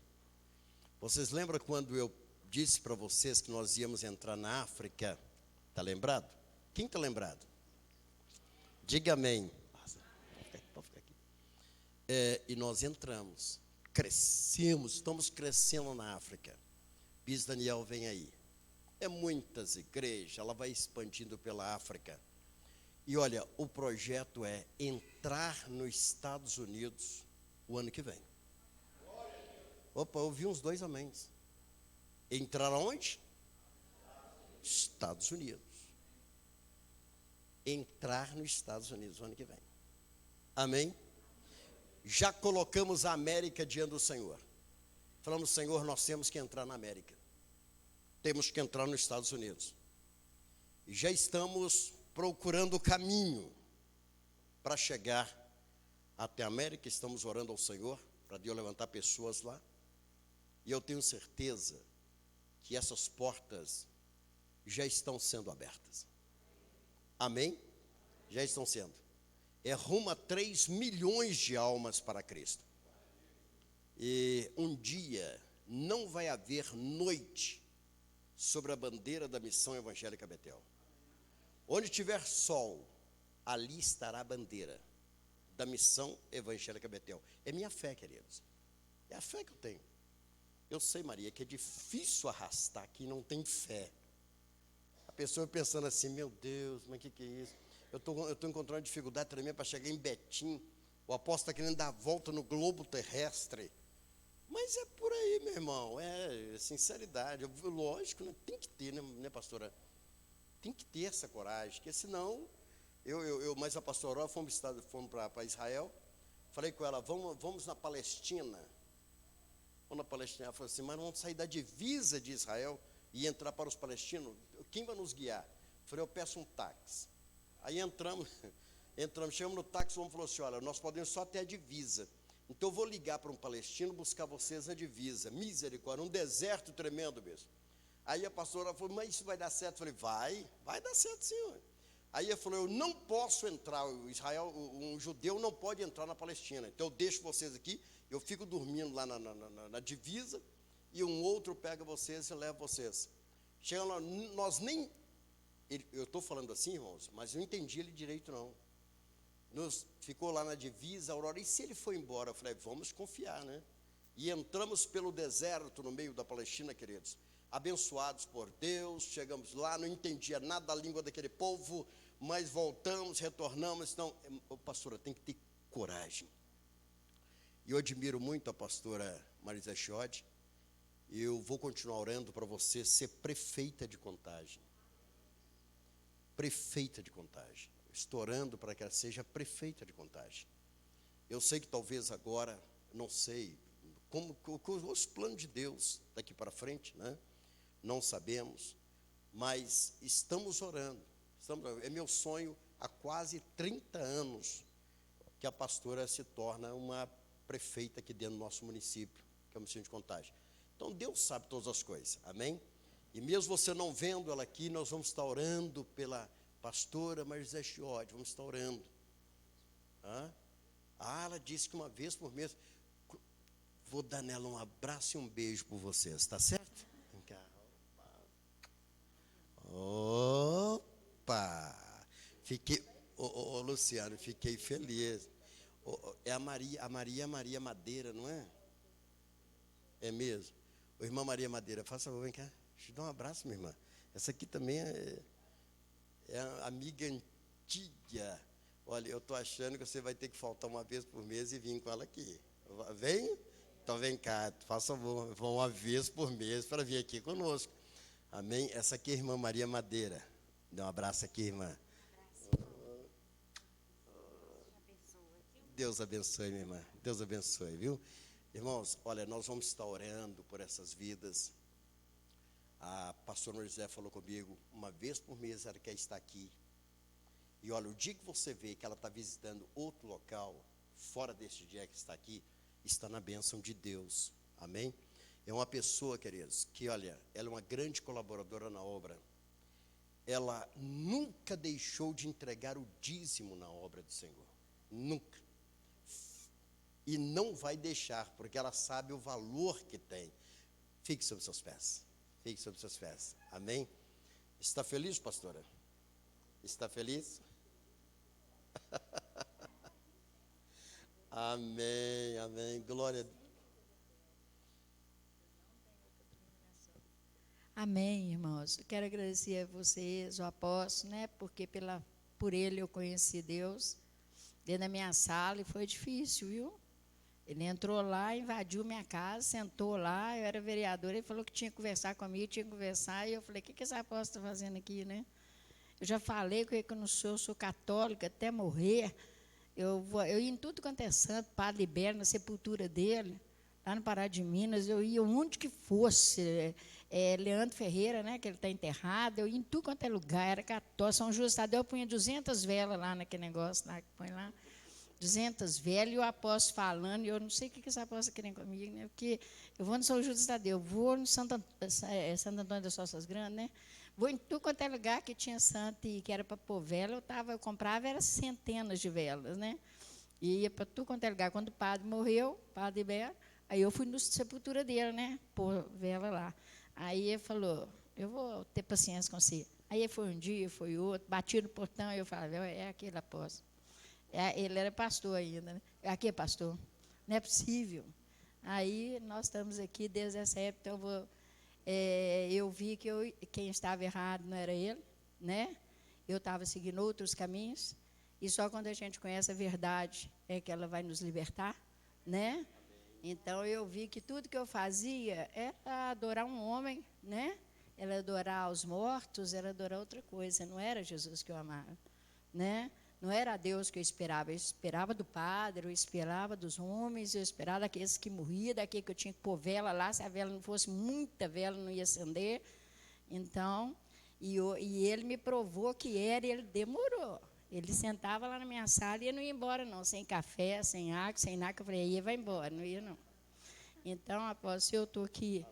Vocês lembram quando eu disse para vocês que nós íamos entrar na África? Está lembrado? Quem está lembrado? Diga amém. Pode ficar aqui. E nós entramos, crescemos, estamos crescendo na África. Bispo Daniel vem aí. É muitas igrejas, ela vai expandindo pela África. E olha, o projeto é entrar nos Estados Unidos o ano que vem. Opa, eu vi uns 2 améns. Entrar aonde? Estados Unidos. Entrar nos Estados Unidos o ano que vem. Amém? Já colocamos a América diante do Senhor. Falamos, Senhor, nós temos que entrar na América. Temos que entrar nos Estados Unidos. E já estamos procurando o caminho para chegar até a América. Estamos orando ao Senhor para Deus levantar pessoas lá. E eu tenho certeza que essas portas já estão sendo abertas. Amém? Já estão sendo. É rumo a 3 milhões de almas para Cristo. E um dia não vai haver noite sobre a bandeira da Missão Evangélica Betel. Onde tiver sol, ali estará a bandeira da Missão Evangélica Betel. É minha fé, queridos. É a fé que eu tenho. Eu sei, Maria, que é difícil arrastar quem não tem fé. A pessoa pensando assim, meu Deus, mas o que é isso? Eu estou encontrando dificuldade tremenda para chegar em Betim. O apóstolo está querendo dar a volta no globo terrestre. Mas é por aí, meu irmão. É sinceridade. Lógico, né? Tem que ter, né, pastora? Tem que ter essa coragem, porque senão, mais a pastora Aurora, fomos para Israel. Falei com ela, vamos na Palestina. Vamos na Palestina. Ela falou assim, mas vamos sair da divisa de Israel e entrar para os palestinos. Quem vai nos guiar? Falei, eu peço um táxi. Aí entramos, chegamos no táxi, o homem falou assim, olha, nós podemos só até a divisa. Então eu vou ligar para um palestino buscar vocês a divisa. Misericórdia, um deserto tremendo mesmo. Aí a pastora falou, mas isso vai dar certo? Eu falei, vai dar certo sim. Aí ele falou, eu não posso entrar, um judeu não pode entrar na Palestina. Então eu deixo vocês aqui, eu fico dormindo lá na divisa, e um outro pega vocês e leva vocês. Chega lá, nós nem... eu estou falando assim, irmãos, mas eu não entendi ele direito não. Ficou lá na divisa, Aurora, e se ele for embora? Eu falei, vamos confiar, né? E entramos pelo deserto no meio da Palestina, queridos. Abençoados por Deus, chegamos lá, não entendia nada da língua daquele povo, mas voltamos, retornamos. Então, pastora, tem que ter coragem. E eu admiro muito a pastora Marisa Chiodi. Eu vou continuar orando para você ser prefeita de Contagem. Prefeita de Contagem. Estou orando para que ela seja prefeita de Contagem. Eu sei que talvez agora, não sei, como os planos de Deus daqui para frente, né? Não sabemos, mas estamos orando. É meu sonho há quase 30 anos que a pastora se torna uma prefeita aqui dentro do nosso município, que é o município de Contagem. Então Deus sabe todas as coisas, amém? E mesmo você não vendo ela aqui, nós vamos estar orando pela pastora Marisa Chiodi, vamos estar orando. Ela disse que uma vez por mês, vou dar nela um abraço e um beijo por vocês, tá certo? Vem cá. Opa! Fiquei, Luciano, fiquei feliz. É a Maria Madeira, não é? É mesmo? Ô, irmã Maria Madeira, faça favor, vem cá. Deixa eu dar um abraço, minha irmã. Essa aqui também é amiga antiga. Olha, eu estou achando que você vai ter que faltar uma vez por mês e vir com ela aqui. Vem? Então vem cá, faça favor, vão uma vez por mês para vir aqui conosco. Amém? Essa aqui é a irmã Maria Madeira. Dê um abraço aqui, irmã. Deus abençoe, minha irmã. Deus abençoe, viu? Irmãos, olha, nós vamos estar orando por essas vidas. A pastora José falou comigo, uma vez por mês ela quer estar aqui. E olha, o dia que você vê que ela está visitando outro local, fora deste dia que está aqui, está na bênção de Deus. Amém? É uma pessoa, queridos, que olha, ela é uma grande colaboradora na obra. Ela nunca deixou de entregar o dízimo na obra do Senhor. Nunca. E não vai deixar, porque ela sabe o valor que tem. Fique sobre seus pés. Fique sobre seus pés. Amém? Está feliz, pastora? Está feliz? Amém, amém. Glória a Deus. Amém, irmãos. Eu quero agradecer a vocês, o apóstolo, né? Porque por ele eu conheci Deus dentro da minha sala e foi difícil, viu? Ele entrou lá, invadiu minha casa, sentou lá, eu era vereadora, ele falou que tinha que conversar comigo, tinha que conversar, e eu falei, o que esse apóstolo está fazendo aqui, né? Eu já falei com ele que eu não sou católica até morrer, eu ia em tudo quanto é santo, Padre Libério, na sepultura dele, lá no Pará de Minas, eu ia onde que fosse, Leandro Ferreira, né, que ele está enterrado, eu ia em tudo quanto é lugar, era católico, São Justo Tadeu, eu punha 200 velas lá naquele negócio lá, que põe lá, 200 velhos, e o apóstolo falando, e eu não sei o que esse apóstolo querem comigo, né? Porque eu vou no São Judas Tadeu, vou no Santo Antônio das Fossas Grandes, né? Vou em tudo quanto é lugar que tinha santo e que era para pôr vela, eu comprava, era centenas de velas, né? E ia para tudo quanto é lugar. Quando o padre morreu, o padre Ibero, aí eu fui na sepultura dele, né? Pôr vela lá. Aí ele falou, eu vou ter paciência com você. Aí foi um dia, foi outro, bati no portão e eu falava, é aquele apóstolo. Ele era pastor ainda, né? Aqui é pastor. Não é possível. Aí nós estamos aqui desde essa época, então eu vi que quem estava errado não era ele, né? Eu estava seguindo outros caminhos, e só quando a gente conhece a verdade é que ela vai nos libertar, né? Então eu vi que tudo que eu fazia era adorar um homem, né? Era adorar os mortos, era adorar outra coisa, não era Jesus que eu amava, né? Não era a Deus que eu esperava do padre, eu esperava dos homens, eu esperava daqueles que morriam, daquele que eu tinha que pôr vela lá, se a vela não fosse muita vela, não ia acender. Então, e ele me provou que era, e ele demorou. Ele sentava lá na minha sala e eu não ia embora não, sem café, sem água, sem nada, que eu falei, aí vai embora, não ia não. Então, após eu estou aqui,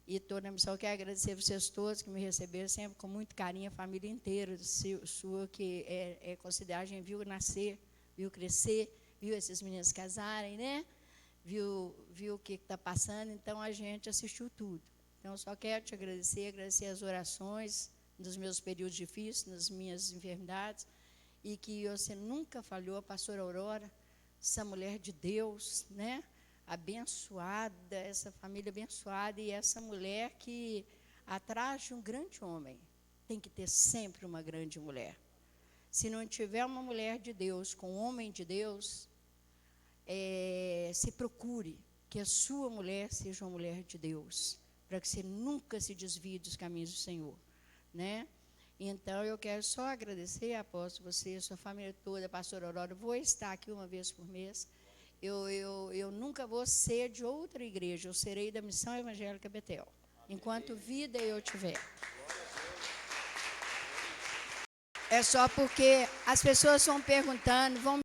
e estou na missão, quero agradecer vocês todos que me receberam sempre com muito carinho, a família inteira sua, que considerada, a gente viu nascer, viu crescer, viu esses meninos casarem, né? Viu o que está passando, então a gente assistiu tudo. Então, só quero te agradecer as orações nos meus períodos difíceis, nas minhas enfermidades, e que você nunca falhou, a pastora Aurora, essa mulher de Deus, né? Abençoada, essa família abençoada, e essa mulher que, atrás de um grande homem, tem que ter sempre uma grande mulher. Se não tiver uma mulher de Deus com um homem de Deus, se procure que a sua mulher seja uma mulher de Deus, para que você nunca se desvie dos caminhos do Senhor, né? Então, eu quero só agradecer, apóstolo, você, sua família toda, a pastora Aurora, vou estar aqui uma vez por mês. Eu nunca vou ser de outra igreja, eu serei da Missão Evangélica Betel, enquanto vida eu tiver. É só porque as pessoas vão perguntando, vão